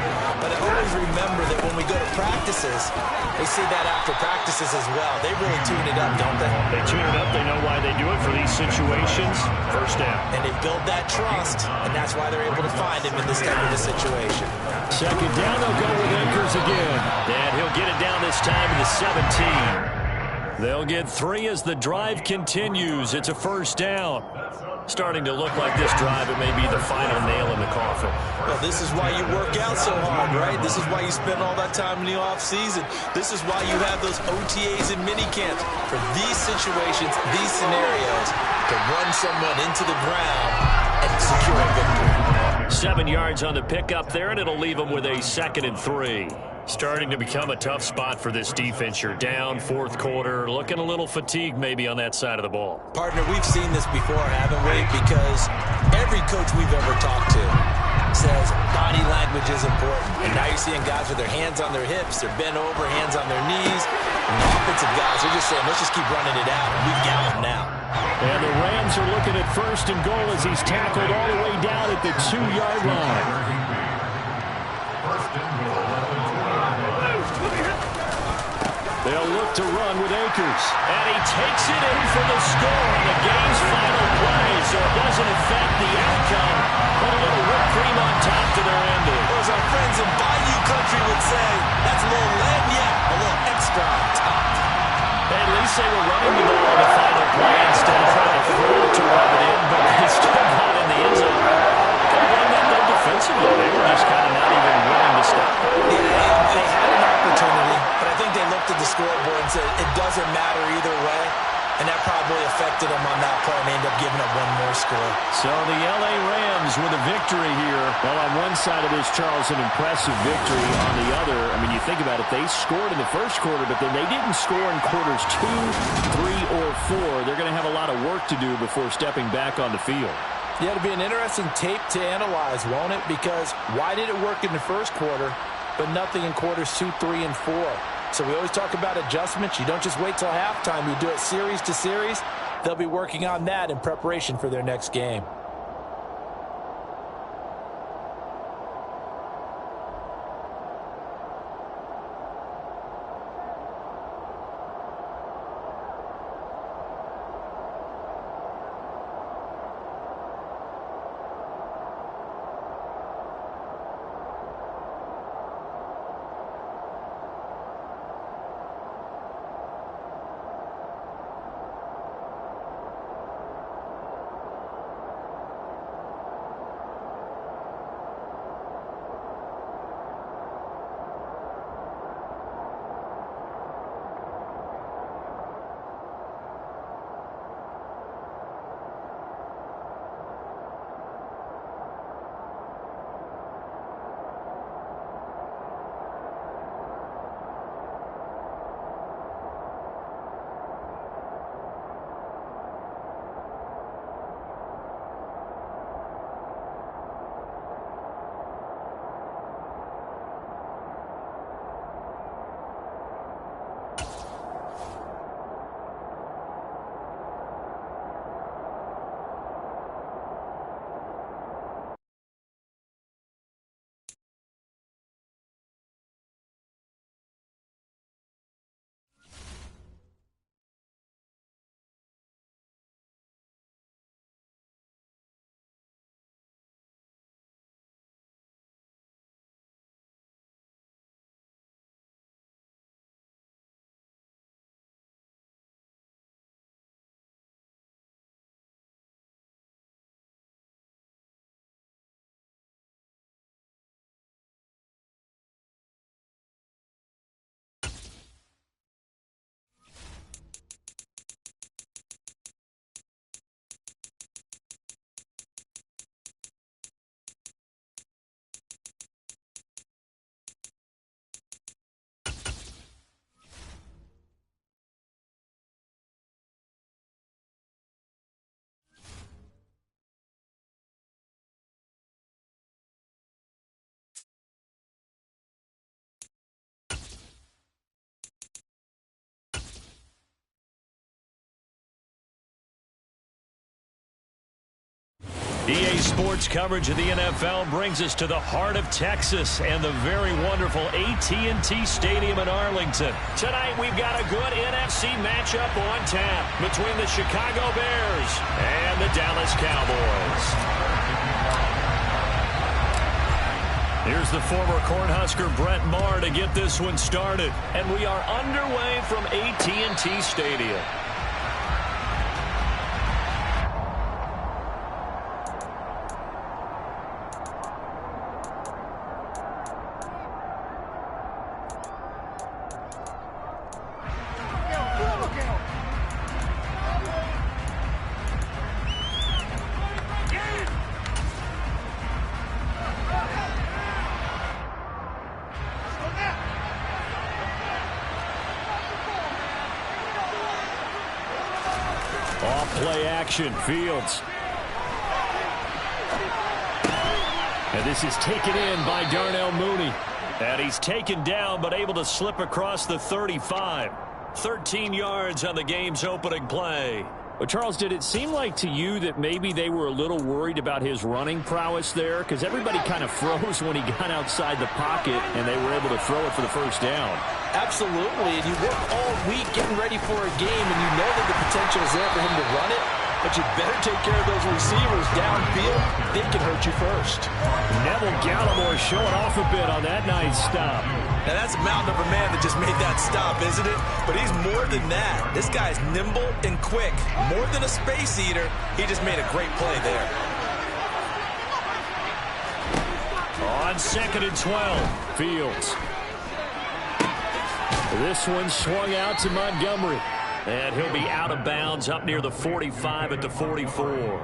But I always remember that when we go to practices, we see that after practices as well. They really tune it up, don't they? They tune it up. They know why they do it for these situations. First down. And they build that trust, and that's why they're able to find him in this type of a situation. Second down, they'll go with Akers again. And he'll get it down this time to the 17. They'll get 3 as the drive continues. It's a first down. Starting to look like this drive, it may be the final nail in the coffin. Well, this is why you work out so hard, right? This is why you spend all that time in the offseason. This is why you have those OTAs and minicamps for these situations, these scenarios, to run someone into the ground and secure a victory. 7 yards on the pickup there, and it'll leave them with a 2nd and 3. Starting to become a tough spot for this defense. You're down 4th quarter, looking a little fatigued maybe on that side of the ball. Partner, we've seen this before, haven't we? Because every coach we've ever talked to says body language is important. And now you're seeing guys with their hands on their hips, they're bent over, hands on their knees. And the offensive guys are just saying, let's just keep running it out. We've got them now. And the Rams are looking at 1st and goal as he's tackled all the way down at the 2-yard line. First and goal. They'll look to run with Akers. And he takes it in for the score on the game's final play, so it doesn't affect the outcome. But a little whipped cream on top to their ending. Or as our friends in Bayou Country would say, that's a little lagniappe, a little extra on top. At least they were running the ball on the final play instead of trying to throw it to rub it in, but it still got in the end zone. They won that though defensively. They were just kind of not even willing to stop it. Yeah, they had an opportunity, but I think they looked at the scoreboard and said it doesn't matter either way, and that probably affected them on that play, and they ended up giving up one more score. So the L.A. Rams with a victory here. Well, on one side of this, Charles, an impressive victory. On the other, I mean, you think about it, they scored in the first quarter, but then they didn't score in quarters 2, 3, or 4. They're going to have a lot of work to do before stepping back on the field. Yeah, it'll be an interesting tape to analyze, won't it? Because why did it work in the first quarter, but nothing in quarters 2, 3, and 4? So we always talk about adjustments. You don't just wait till halftime. You do it series to series. They'll be working on that in preparation for their next game. EA Sports coverage of the NFL brings us to the heart of Texas and the very wonderful AT&T Stadium in Arlington. Tonight we've got a good NFC matchup on tap between the Chicago Bears and the Dallas Cowboys. Here's the former Cornhusker Brett Maher to get this one started. And we are underway from AT&T Stadium. Off-play action, Fields. And this is taken in by Darnell Mooney. And he's taken down, but able to slip across the 35. 13 yards on the game's opening play. But, Charles, did it seem like to you that maybe they were a little worried about his running prowess there? Because everybody kind of froze when he got outside the pocket, and they were able to throw it for the first down. Absolutely, and you work all week getting ready for a game, and you know that the potential is there for him to run it, but you better take care of those receivers downfield. They can hurt you first. Neville Gallimore showing off a bit on that nice stop. Now, that's a mountain of a man that just made that stop, isn't it? But he's more than that. This guy's nimble and quick. More than a space eater, he just made a great play there. On 2nd and 12. Fields. This one swung out to Montgomery. And he'll be out of bounds up near the 45 at the 44.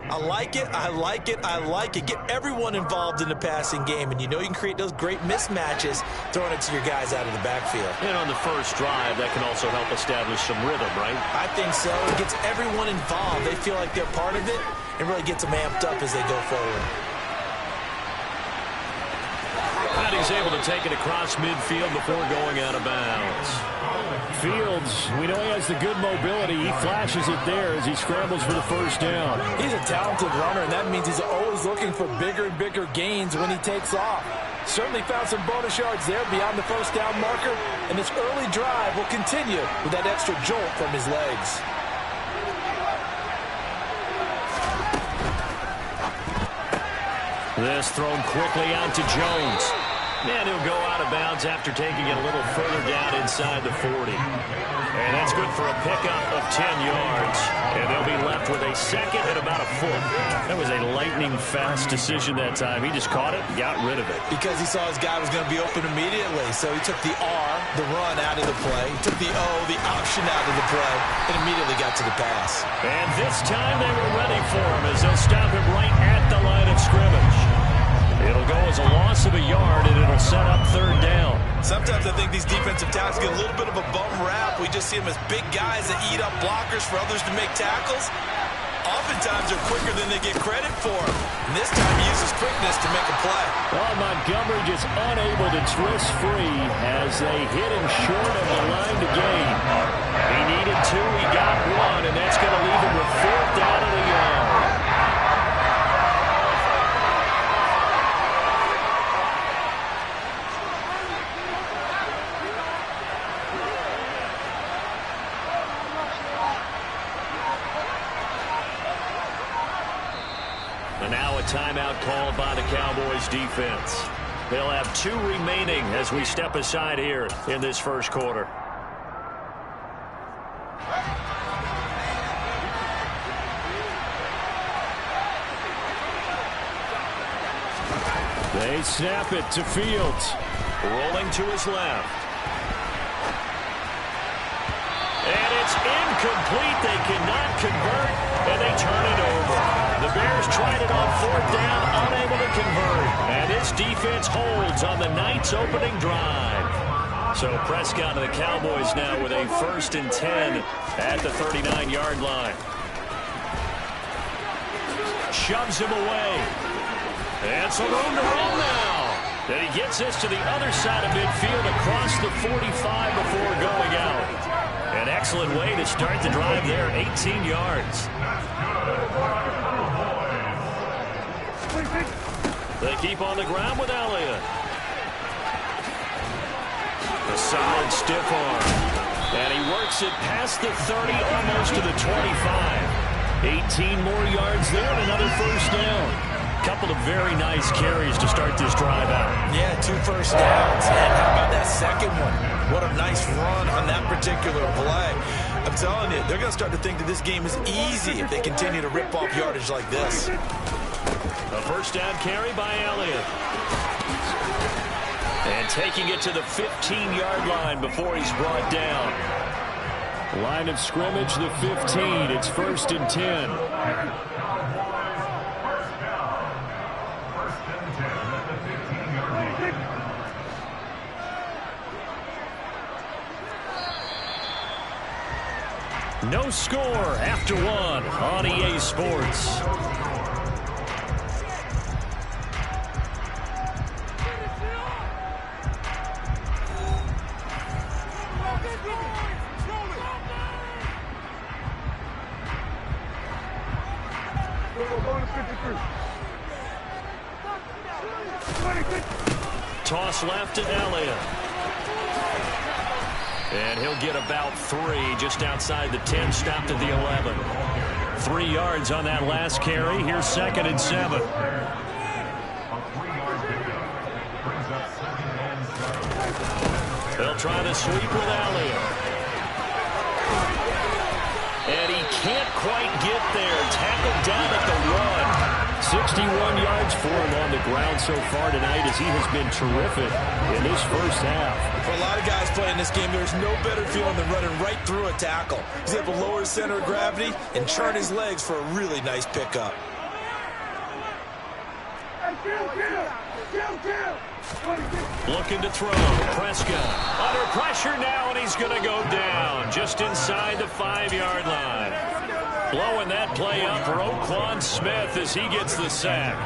I like it, I like it, I like it. Get everyone involved in the passing game, and you know you can create those great mismatches throwing it to your guys out of the backfield. And on the first drive, that can also help establish some rhythm, right? I think so. It gets everyone involved. They feel like they're part of it and really gets them amped up as they go forward. And he's able to take it across midfield before going out of bounds. Fields, we know he has the good mobility. He flashes it there as he scrambles for the first down. He's a talented runner, and that means he's always looking for bigger and bigger gains when he takes off. Certainly found some bonus yards there beyond the first down marker, and this early drive will continue with that extra jolt from his legs. This thrown quickly out to Jones. And he'll go out of bounds after taking it a little further down inside the 40. And that's good for a pickup of 10 yards. And they'll be left with a second and about a foot. That was a lightning-fast decision that time. He just caught it and got rid of it. Because he saw his guy was going to be open immediately. So he took the R, the run, out of the play. He took the O, the option out of the play, and immediately got to the pass. And this time they were ready for him as they'll stop him right at the line of scrimmage. It'll go as a loss of a yard, and it'll set up third down. Sometimes I think these defensive tackles get a little bit of a bum rap. We just see them as big guys that eat up blockers for others to make tackles. Oftentimes they're quicker than they get credit for. And this time he uses quickness to make a play. Well, Montgomery just unable to twist free as they hit him short of the line to gain. He needed two, he got one, and that's going to leave him with fourth down and a yard. And now a timeout called by the Cowboys defense. They'll have 2 remaining as we step aside here in this first quarter. They snap it to Fields. Rolling to his left. And it's incomplete. They cannot convert, and they turn it over. The Bears tried it on fourth down, unable to convert. And this defense holds on the night's opening drive. So Prescott and the Cowboys now with a 1st and 10 at the 39-yard line. Shoves him away. And some room to roll now. Then he gets this to the other side of midfield across the 45 before going out. An excellent way to start the drive there, 18 yards. They keep on the ground with Elliott. A solid stiff arm. And he works it past the 30, almost to the 25. 18 more yards there and another first down. Couple of very nice carries to start this drive out. Yeah, 2 first downs. And how about that second one? What a nice run on that particular play. I'm telling you, they're going to start to think that this game is easy if they continue to rip off yardage like this. A first down carry by Elliott. And taking it to the 15-yard line before he's brought down. Line of scrimmage, the 15. It's 1st and 10. No score after 1 on EA Sports. Toss left to Elliott. And he'll get about 3 just outside the 10, stopped at the 11. 3 yards on that last carry. Here's 2nd and 7. They'll try the sweep with Elliott. And he can't quite get there. Tackled down at the 1. 61 yards for him on the ground so far tonight as he has been terrific in this first half. For a lot of guys playing this game, there's no better feeling than running right through a tackle. He's able to lower his center of gravity and churn his legs for a really nice pickup. Looking to throw. Prescott under pressure now, and he's going to go down just inside the 5-yard line. Blowing that play up for Roquan Smith as he gets the sack.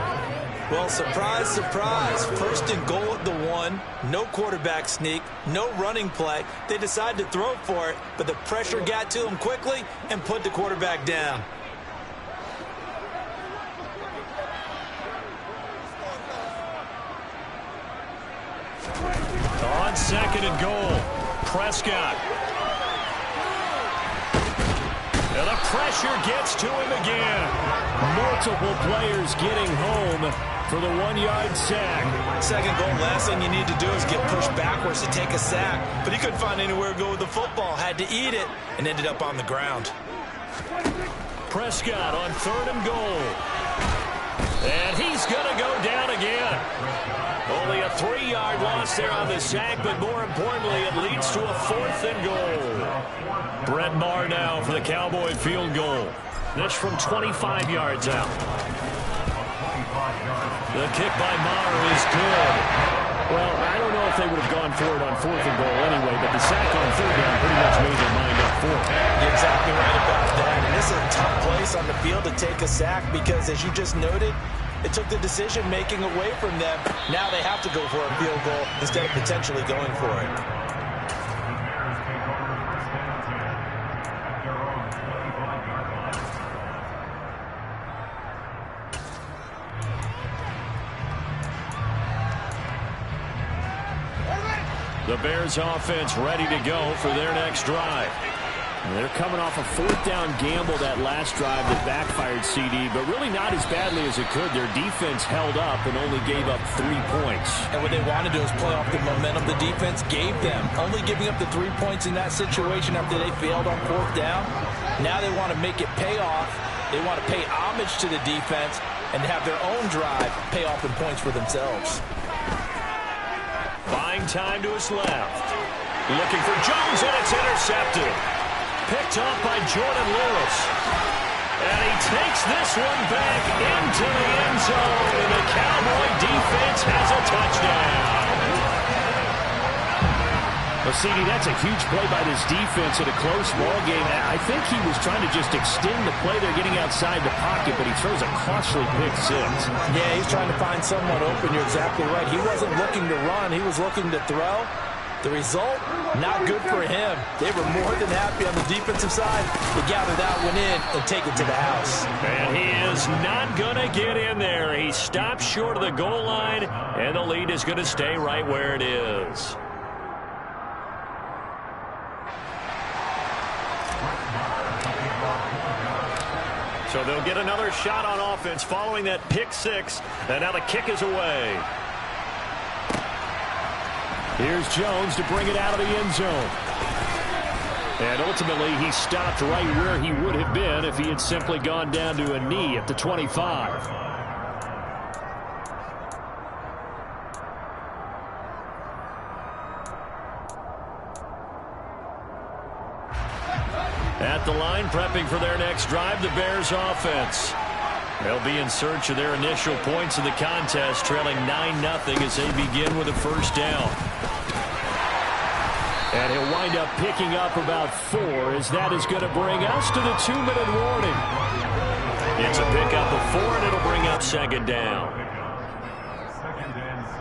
Well, surprise, surprise. 1st and goal at the 1. No quarterback sneak. No running play. They decided to throw for it, but the pressure got to him quickly and put the quarterback down. On 2nd and goal, Prescott. And the pressure gets to him again. Multiple players getting home for the 1-yard sack. 2nd goal, last thing you need to do is get pushed backwards to take a sack. But he couldn't find anywhere to go with the football. Had to eat it and ended up on the ground. Prescott on 3rd and goal. And he's going to go down again. Only a 3-yard loss there on the sack, but more importantly, it leads to a 4th and goal. Brett Maher now for the Cowboy field goal. This from 25 yards out. The kick by Maher is good. Well, I don't know if they would have gone for it on 4th and goal anyway, but the sack on 3rd down pretty much made their mind up for it. You're exactly right about that. And this is a tough place on the field to take a sack because, as you just noted, it took the decision-making away from them. Now they have to go for a field goal instead of potentially going for it. The Bears offense ready to go for their next drive. They're coming off a 4th down gamble that last drive that backfired CD, but really not as badly as it could. Their defense held up and only gave up 3 points. And what they want to do is play off the momentum the defense gave them. Only giving up the 3 points in that situation after they failed on 4th down. Now they want to make it pay off. They want to pay homage to the defense and have their own drive pay off in points for themselves. Buying time to his left. Looking for Jones, and it's intercepted. Picked up by Jordan Lewis. And he takes this one back into the end zone. And the Cowboy defense has a touchdown. Well, CD, that's a huge play by this defense in a close ball game. I think he was trying to just extend the play. They're getting outside the pocket, but he throws a costly pick 6. Yeah, he's trying to find someone open. You're exactly right. He wasn't looking to run. He was looking to throw. The result, not good for him. They were more than happy on the defensive side to gather that one in and take it to the house. And he is not going to get in there. He he stops short of the goal line, and the lead is going to stay right where it is. So they'll get another shot on offense following that pick six, and now the kick is away. Here's Jones to bring it out of the end zone. And ultimately, he stopped right where he would have been if he had simply gone down to a knee at the 25. At the line, prepping for their next drive, the Bears offense. They'll be in search of their initial points in the contest, trailing 9-0 as they begin with a first down. And he'll wind up picking up about 4, as that is going to bring us to the 2-minute warning. It's a pickup of 4, and it'll bring up second down. Second and 6.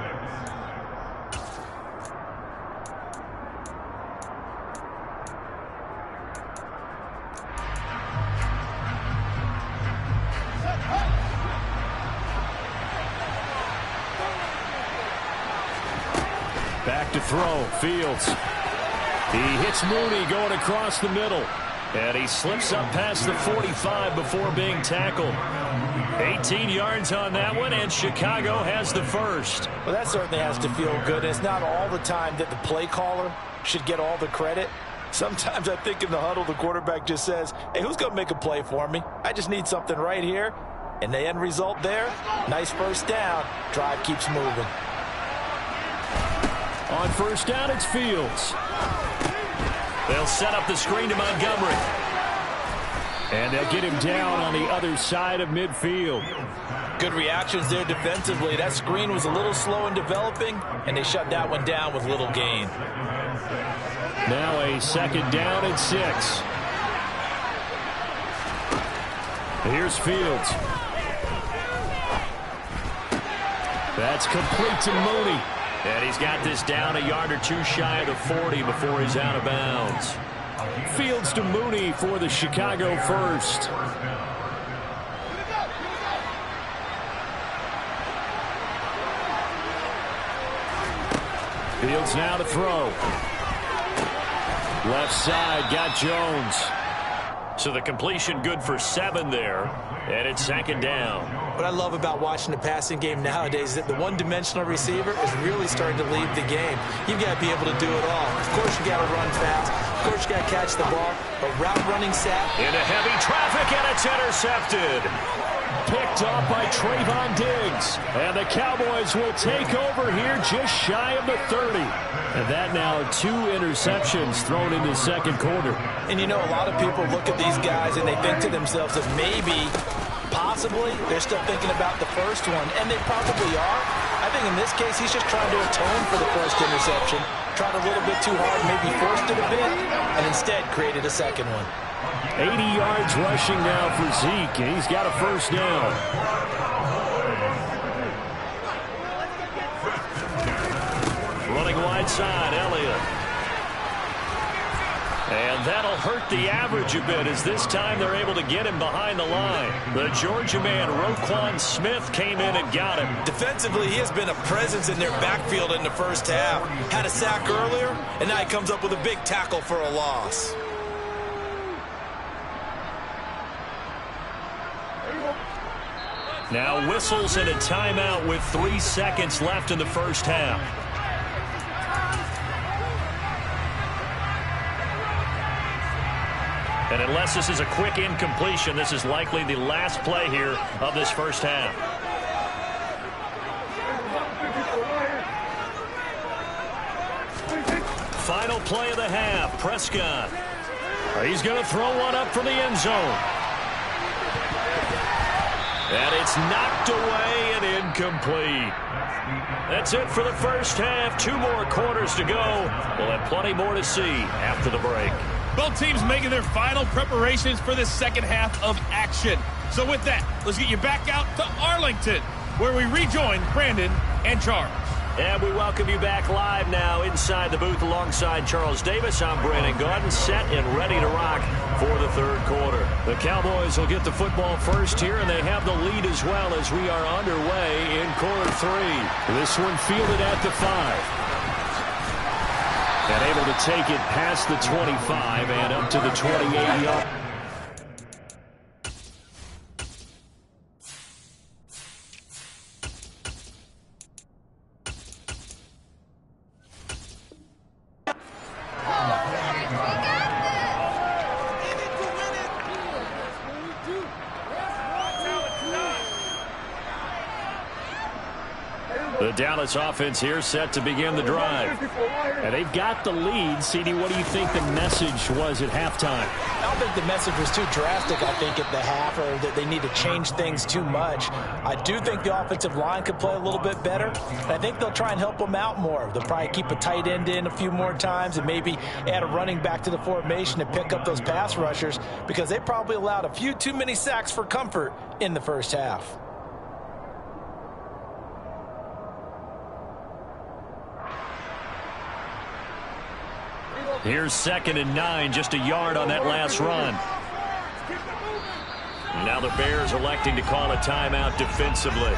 Back to throw, Fields. He hits Mooney going across the middle. And he slips up past the 45 before being tackled. 18 yards on that one, and Chicago has the first. Well, that certainly has to feel good. It's not all the time that the play caller should get all the credit. Sometimes I think in the huddle, the quarterback just says, hey, who's going to make a play for me? I just need something right here. And the end result there, nice first down. Drive keeps moving. On first down, it's Fields. They'll set up the screen to Montgomery. And they'll get him down on the other side of midfield. Good reactions there defensively. That screen was a little slow in developing, and they shut that one down with little gain. Now a second down and 6. Here's Fields. That's complete to Mooney. And he's got this down a yard or two shy of the 40 before he's out of bounds. Fields to Mooney for the Chicago first. Fields now to throw. Left side, got Jones. So the completion good for 7 there, and it's second down. What I love about watching the passing game nowadays is that the one-dimensional receiver is really starting to lead the game. You've got to be able to do it all. Of course, you got to run fast. Of course, you got to catch the ball. But route running sack. Into heavy traffic, and it's intercepted. Picked off by Trayvon Diggs. And the Cowboys will take over here just shy of the 30. And that now 2 interceptions thrown in the second quarter. And you know, a lot of people look at these guys and they think to themselves that maybe, possibly, they're still thinking about the first one. And they probably are. I think in this case, he's just trying to atone for the first interception. Tried a little bit too hard, maybe forced it a bit, and instead created a second one. 80 yards rushing now for Zeke, and he's got a first down. Running wide side, Elliott. And that'll hurt the average a bit, as this time they're able to get him behind the line. The Georgia man, Roquan Smith, came in and got him. Defensively, he has been a presence in their backfield in the first half. Had a sack earlier, and now he comes up with a big tackle for a loss. Now whistles and a timeout with 3 seconds left in the first half. And unless this is a quick incompletion, this is likely the last play here of this first half. Final play of the half, Prescott. He's going to throw one up from the end zone. And it's knocked away and incomplete. That's it for the first half. 2 more quarters to go. We'll have plenty more to see after the break. Both teams making their final preparations for this second half of action. So with that, let's get you back out to Arlington, where we rejoin Brandon and Charles. And we welcome you back live now inside the booth alongside Charles Davis. I'm Brandon Gaudin, set and ready to rock for the third quarter. The Cowboys will get the football first here, and they have the lead as well as we are underway in quarter 3. This one fielded at the 5. And able to take it past the 25 and up to the 28-yard. The Dallas offense here set to begin the drive. And they've got the lead. CD, what do you think the message was at halftime? I don't think the message was too drastic, I think, at the half, or that they need to change things too much. I do think the offensive line could play a little bit better. I think they'll try and help them out more. They'll probably keep a tight end in a few more times and maybe add a running back to the formation to pick up those pass rushers, because they probably allowed a few too many sacks for comfort in the first half. Here's 2nd and 9, just a yard on that last run. Now the Bears electing to call a timeout defensively.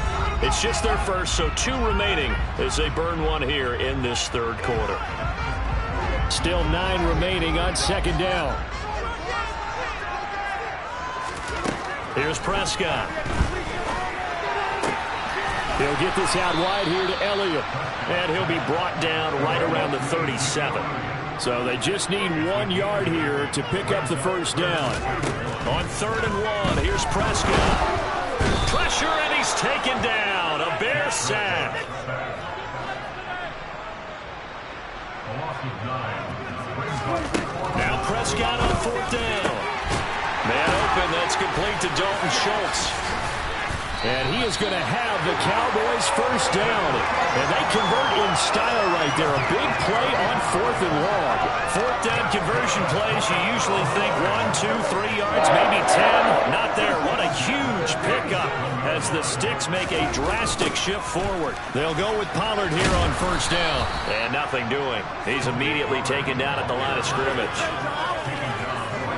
It's just their first, so 2 remaining as they burn one here in this third quarter. Still 9 remaining on 2nd down. Here's Prescott. He'll get this out wide here to Elliott. And he'll be brought down right around the 37. So they just need 1 yard here to pick up the first down. On 3rd and 1, here's Prescott. Pressure, and he's taken down. A Bear sack. Now Prescott on 4th down. Man open, that's complete to Dalton Schultz. And he is going to have the Cowboys first down. And they convert in style right there. A big play on 4th and long. 4th down conversion plays, you usually think 1, 2, 3 yards, maybe 10. Not there. What a huge pickup as the Sticks make a drastic shift forward. They'll go with Pollard here on first down. And nothing doing. He's immediately taken down at the line of scrimmage.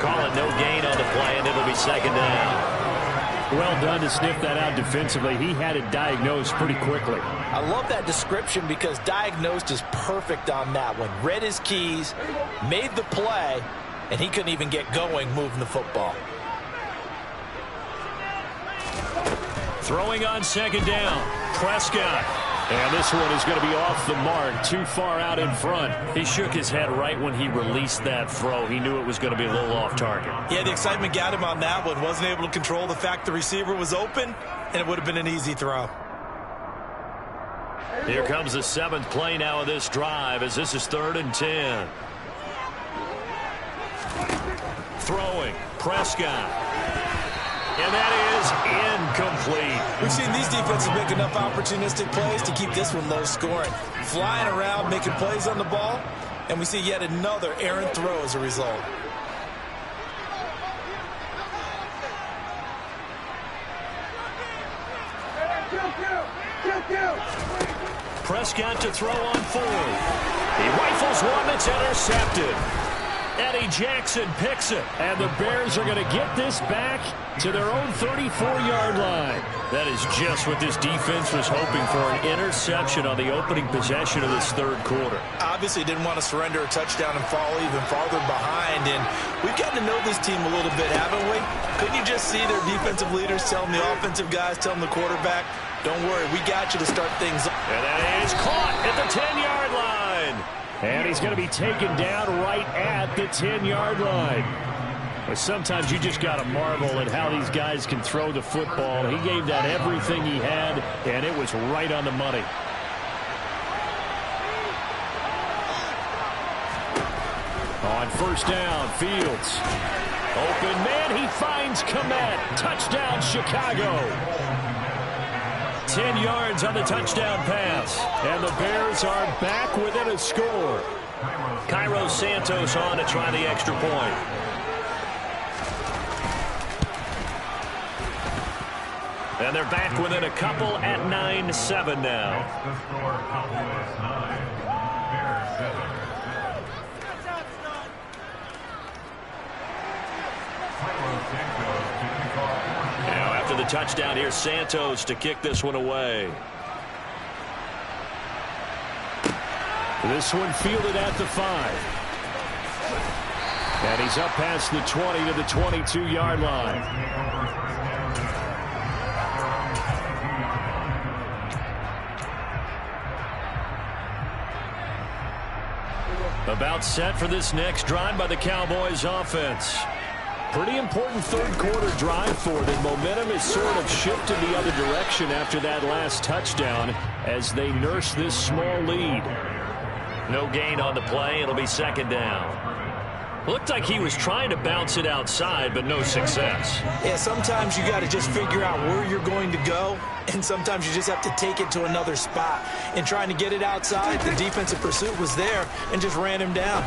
Call it no gain on the play, and it'll be 2nd down. Well done to sniff that out defensively. He had it diagnosed pretty quickly. I love that description, because diagnosed is perfect on that one. Read his keys, made the play, and he couldn't even get going moving the football. Throwing on 2nd down, Prescott. And this one is going to be off the mark, too far out in front. He shook his head right when he released that throw. He knew it was going to be a little off target. Yeah, the excitement got him on that one. Wasn't able to control the fact the receiver was open, and it would have been an easy throw. Here comes the 7th play now of this drive, as this is 3rd and 10. Throwing, Prescott. And that is incomplete. We've seen these defenses make enough opportunistic plays to keep this one low scoring. Flying around, making plays on the ball, and we see yet another errant throw as a result. Prescott to throw on 4th. He rifles one that's intercepted. Eddie Jackson picks it. And the Bears are going to get this back to their own 34-yard line. That is just what this defense was hoping for, an interception on the opening possession of this third quarter. Obviously didn't want to surrender a touchdown and fall even farther behind, and we've gotten to know this team a little bit, haven't we? Couldn't you just see their defensive leaders telling the offensive guys, telling the quarterback, don't worry, we got you to start things up. And that is caught at the 10-yard line. And he's going to be taken down right at the 10-yard line. But sometimes you just got to marvel at how these guys can throw the football. He gave that everything he had, and it was right on the money. On first down, Fields. Open man, he finds Kmet. Touchdown, Chicago. 10 yards on the touchdown pass. And the Bears are back within a score. Cairo Santos on to try the extra point. And And they're back within a couple at 9-7 now. The score, Cowboys 9, Bears 7. Now after the touchdown, here's Santos to kick this one away. This one fielded at the 5. And he's up past the 20 to the 22-yard line. About set for this next drive by the Cowboys offense. Pretty important third-quarter drive for them. Momentum is sort of shifted the other direction after that last touchdown as they nurse this small lead. No gain on the play. It'll be second down. Looked like he was trying to bounce it outside, but no success. Yeah, sometimes you got to just figure out where you're going to go, and sometimes you just have to take it to another spot. In trying to get it outside, the defensive pursuit was there and just ran him down.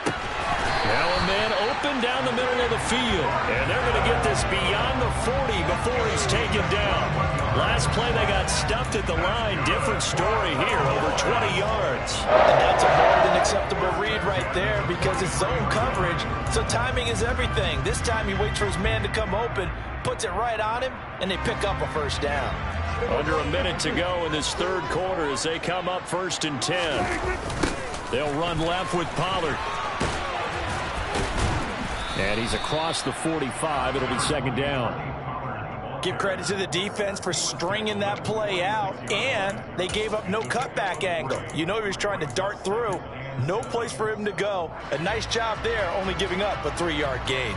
Now a man open down the middle of the field, and they're going to get this beyond the 40 before he's taken down. Last play they got stuffed at the line. Different story here, over 20 yards. And that's a more than acceptable read right there because it's zone coverage, so timing is everything. This time he waits for his man to come open, puts it right on him, and they pick up a first down. Under a minute to go in this third quarter as they come up 1st and 10. They'll run left with Pollard. And he's across the 45. It'll be second down. Give credit to the defense for stringing that play out, and they gave up no cutback angle. You know he was trying to dart through. No place for him to go. A nice job there, only giving up a 3-yard gain.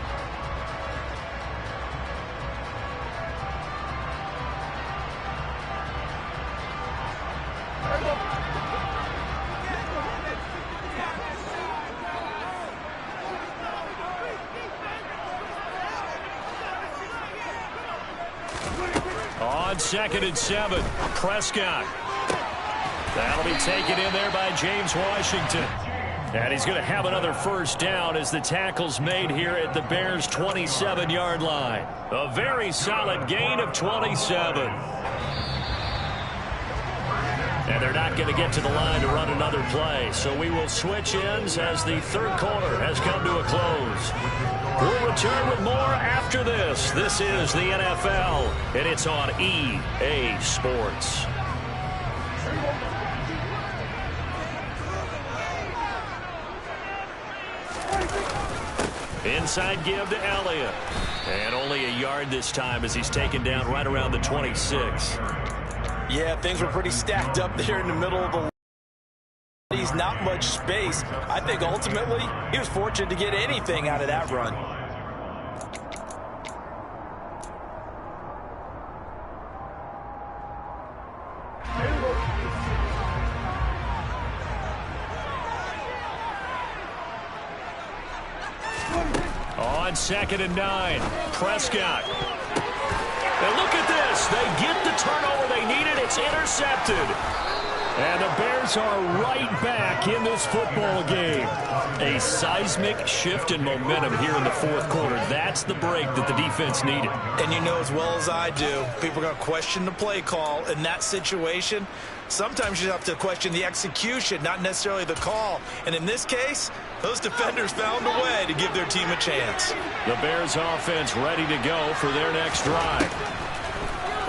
On 2nd and 7, Prescott. That'll be taken in there by James Washington. And he's going to have another first down as the tackle's made here at the Bears' 27-yard line. A very solid gain of 27. And they're not going to get to the line to run another play. So we will switch ends as the third quarter has come to a close. We'll return with more after this. This is the NFL, and it's on EA Sports. Inside give to Elliott. And only a yard this time as he's taken down right around the 26. Yeah, things were pretty stacked up there in the middle of the He's not much space. I think ultimately he was fortunate to get anything out of that run. On 2nd and 9, Prescott. And look at this. They get the turnover they needed. It's intercepted. And the Bears are right back in this football game. A seismic shift in momentum here in the fourth quarter. That's the break that the defense needed. And you know as well as I do, people are going to question the play call in that situation. Sometimes you have to question the execution, not necessarily the call. And in this case, those defenders found a way to give their team a chance. The Bears offense ready to go for their next drive.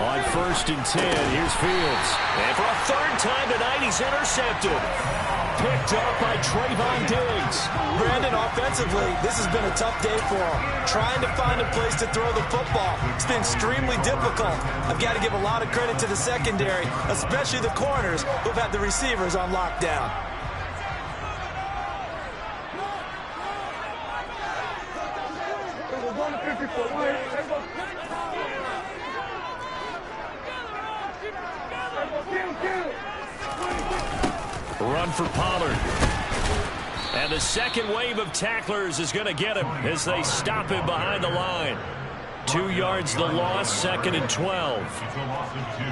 On 1st and 10, here's Fields. And for a third time tonight, he's intercepted. Picked up by Trayvon Diggs. Brandon, offensively, this has been a tough day for him. Trying to find a place to throw the football. It's been extremely difficult. I've got to give a lot of credit to the secondary, especially the corners who've had the receivers on lockdown. Run for Pollard. And the second wave of tacklers is going to get him as they stop him behind the line. 2 yards the loss, 2nd and 12. It's a loss of 2.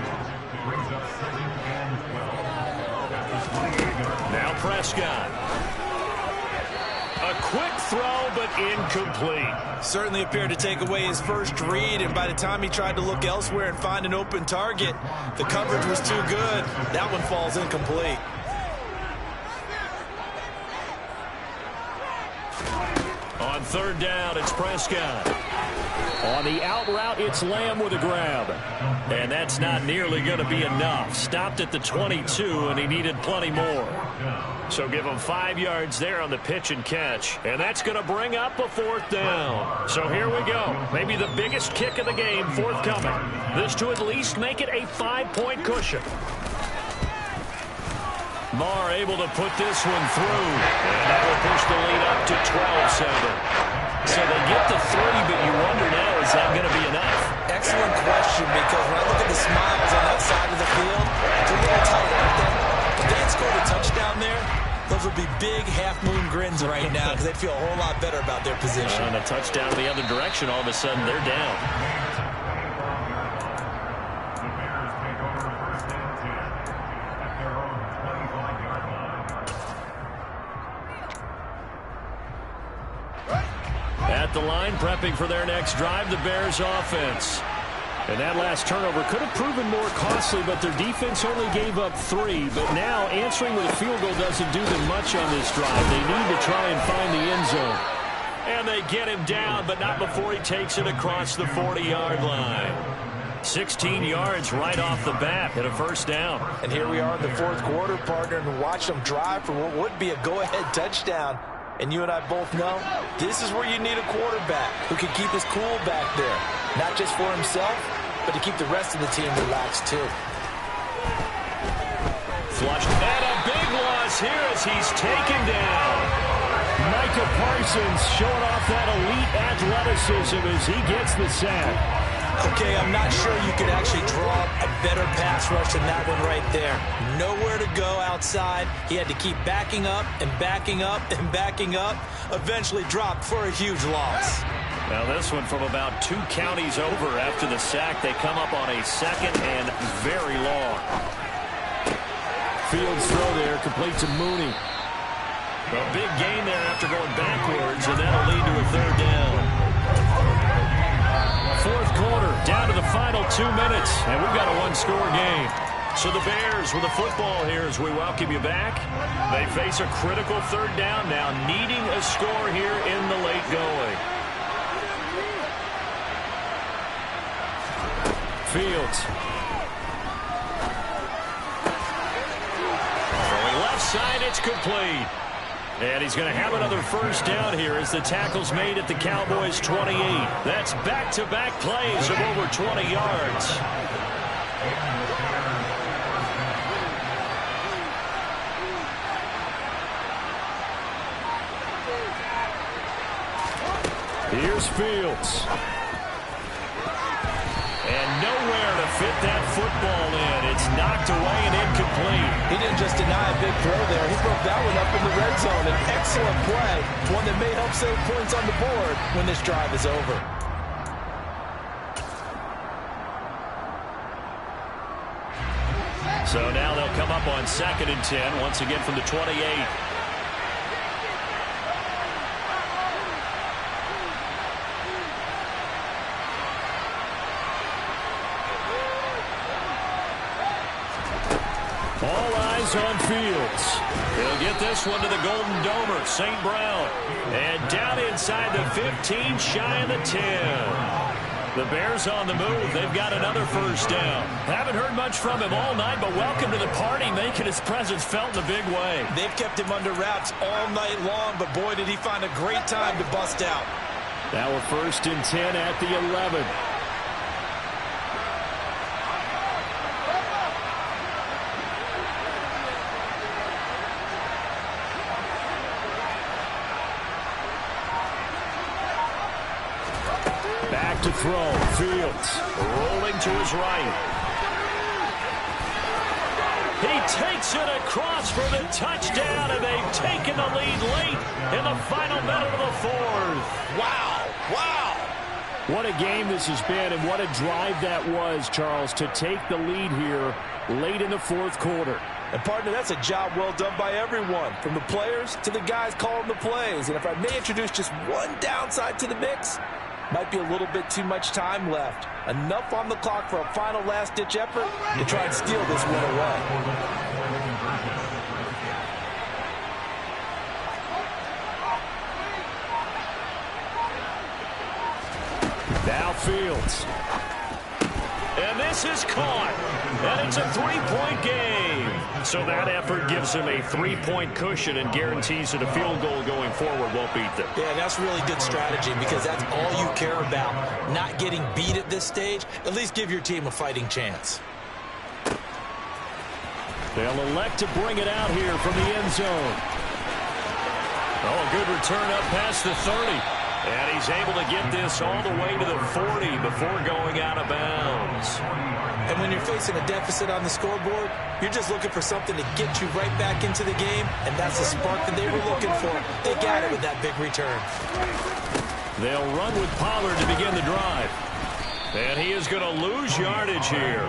Brings up 2nd and 12. Now Prescott. A quick throw, but incomplete. Certainly appeared to take away his first read, and by the time he tried to look elsewhere and find an open target, the coverage was too good. That one falls incomplete. On third down, it's Prescott. On the out route, it's Lamb with a grab. And that's not nearly going to be enough. Stopped at the 22, and he needed plenty more. So give him 5 yards there on the pitch and catch. And that's going to bring up a fourth down. So here we go. Maybe the biggest kick of the game forthcoming. This to at least make it a 5-point cushion. Marr able to put this one through. And that will push the lead up to 12-7. So they get the 3, but you wonder now, is that going to be enough? Excellent question, because when I look at the smiles on that side of the field, it's a little tight, aren't they? If they had scored a touchdown there, those would be big half-moon grins right now because they'd feel a whole lot better about their position. And a touchdown the other direction, all of a sudden they're down. The Bears take over first and 10 at their own 25-yard line. At the line, prepping for their next drive, the Bears offense. And that last turnover could have proven more costly, but their defense only gave up 3. But now answering with a field goal doesn't do them much on this drive. They need to try and find the end zone. And they get him down, but not before he takes it across the 40-yard line. 16 yards right off the bat and a first down. And here we are in the fourth quarter, partner, and watch them drive for what would be a go-ahead touchdown. And you and I both know this is where you need a quarterback who can keep his cool back there. Not just for himself, but to keep the rest of the team relaxed too. Flushed. And a big loss here as he's taken down. Micah Parsons showing off that elite athleticism as he gets the sack. Okay, I'm not sure you could actually draw a better pass rush than that one right there. Nowhere to go outside. He had to keep backing up and backing up and backing up. Eventually dropped for a huge loss. Now this one from about 2 counties over after the sack. They come up on a second and very long. Fields throw there, complete to Mooney. A big gain there after going backwards, and that'll lead to a third down. Fourth quarter, down to the final 2 minutes, and we've got a 1-score game. So the Bears with the football here as we welcome you back. They face a critical third down now, needing a score here in the late going. Fields. Throwing left side, it's complete. And he's going to have another first down here as the tackle's made at the Cowboys 28. That's back-to-back plays of over 20 yards. Here's Fields. And nowhere to fit that football in. It's knocked away and incomplete. He didn't just deny a big throw there. He broke that one up in the red zone. An excellent play. One that may help save points on the board when this drive is over. So now they'll come up on 2nd and 10, once again from the 28. All eyes on Fields. He'll get this one to the Golden Domer, St. Brown. And down inside the 15, shy of the 10. The Bears on the move. They've got another first down. Haven't heard much from him all night, but welcome to the party, making his presence felt in a big way. They've kept him under wraps all night long, but boy, did he find a great time to bust out. Now we're 1st and 10 at the 11. Back to throw. Fields rolling to his right. He takes it across for the touchdown, and they've taken the lead late in the final minute of the fourth. Wow. Wow. What a game this has been, and what a drive that was, Charles, to take the lead here late in the fourth quarter. And, partner, that's a job well done by everyone, from the players to the guys calling the plays. And if I may introduce just one downside to the mix, might be a little bit too much time left. Enough on the clock for a final last-ditch effort to try and steal this one away. Now Fields. And this is caught. And it's a three-point game. So that effort gives him a three-point cushion and guarantees that a field goal going forward won't beat them. Yeah, that's really good strategy because that's all you care about. Not getting beat at this stage. At least give your team a fighting chance. They'll elect to bring it out here from the end zone. Oh, a good return up past the 30. And he's able to get this all the way to the 40 before going out of bounds. And when you're facing a deficit on the scoreboard, you're just looking for something to get you right back into the game, and that's the spark that they were looking for. They got it with that big return. They'll run with Pollard to begin the drive. And he is going to lose yardage here.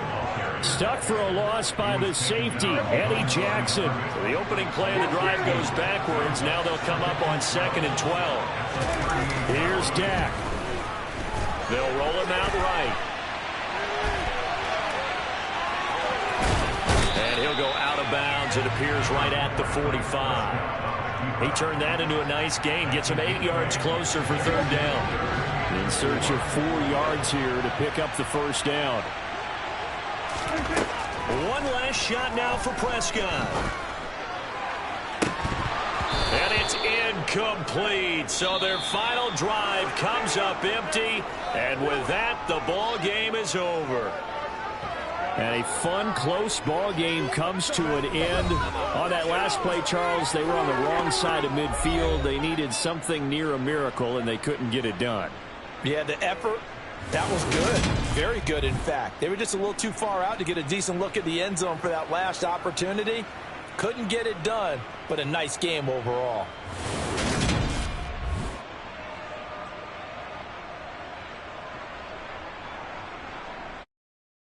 Stuck for a loss by the safety, Eddie Jackson. So the opening play of the drive goes backwards. Now they'll come up on 2nd and 12. Here's Dak. They'll roll him out right. And he'll go out of bounds. It appears right at the 45. He turned that into a nice gain. Gets him 8 yards closer for third down. In search of 4 yards here to pick up the first down. One last shot now for Prescott. And it's incomplete. So their final drive comes up empty. And with that, the ball game is over. And a fun, close ball game comes to an end. On that last play, Charles, they were on the wrong side of midfield. They needed something near a miracle, and they couldn't get it done. Yeah, the effort, that was good. Very good, in fact. They were just a little too far out to get a decent look at the end zone for that last opportunity. Couldn't get it done, but a nice game overall.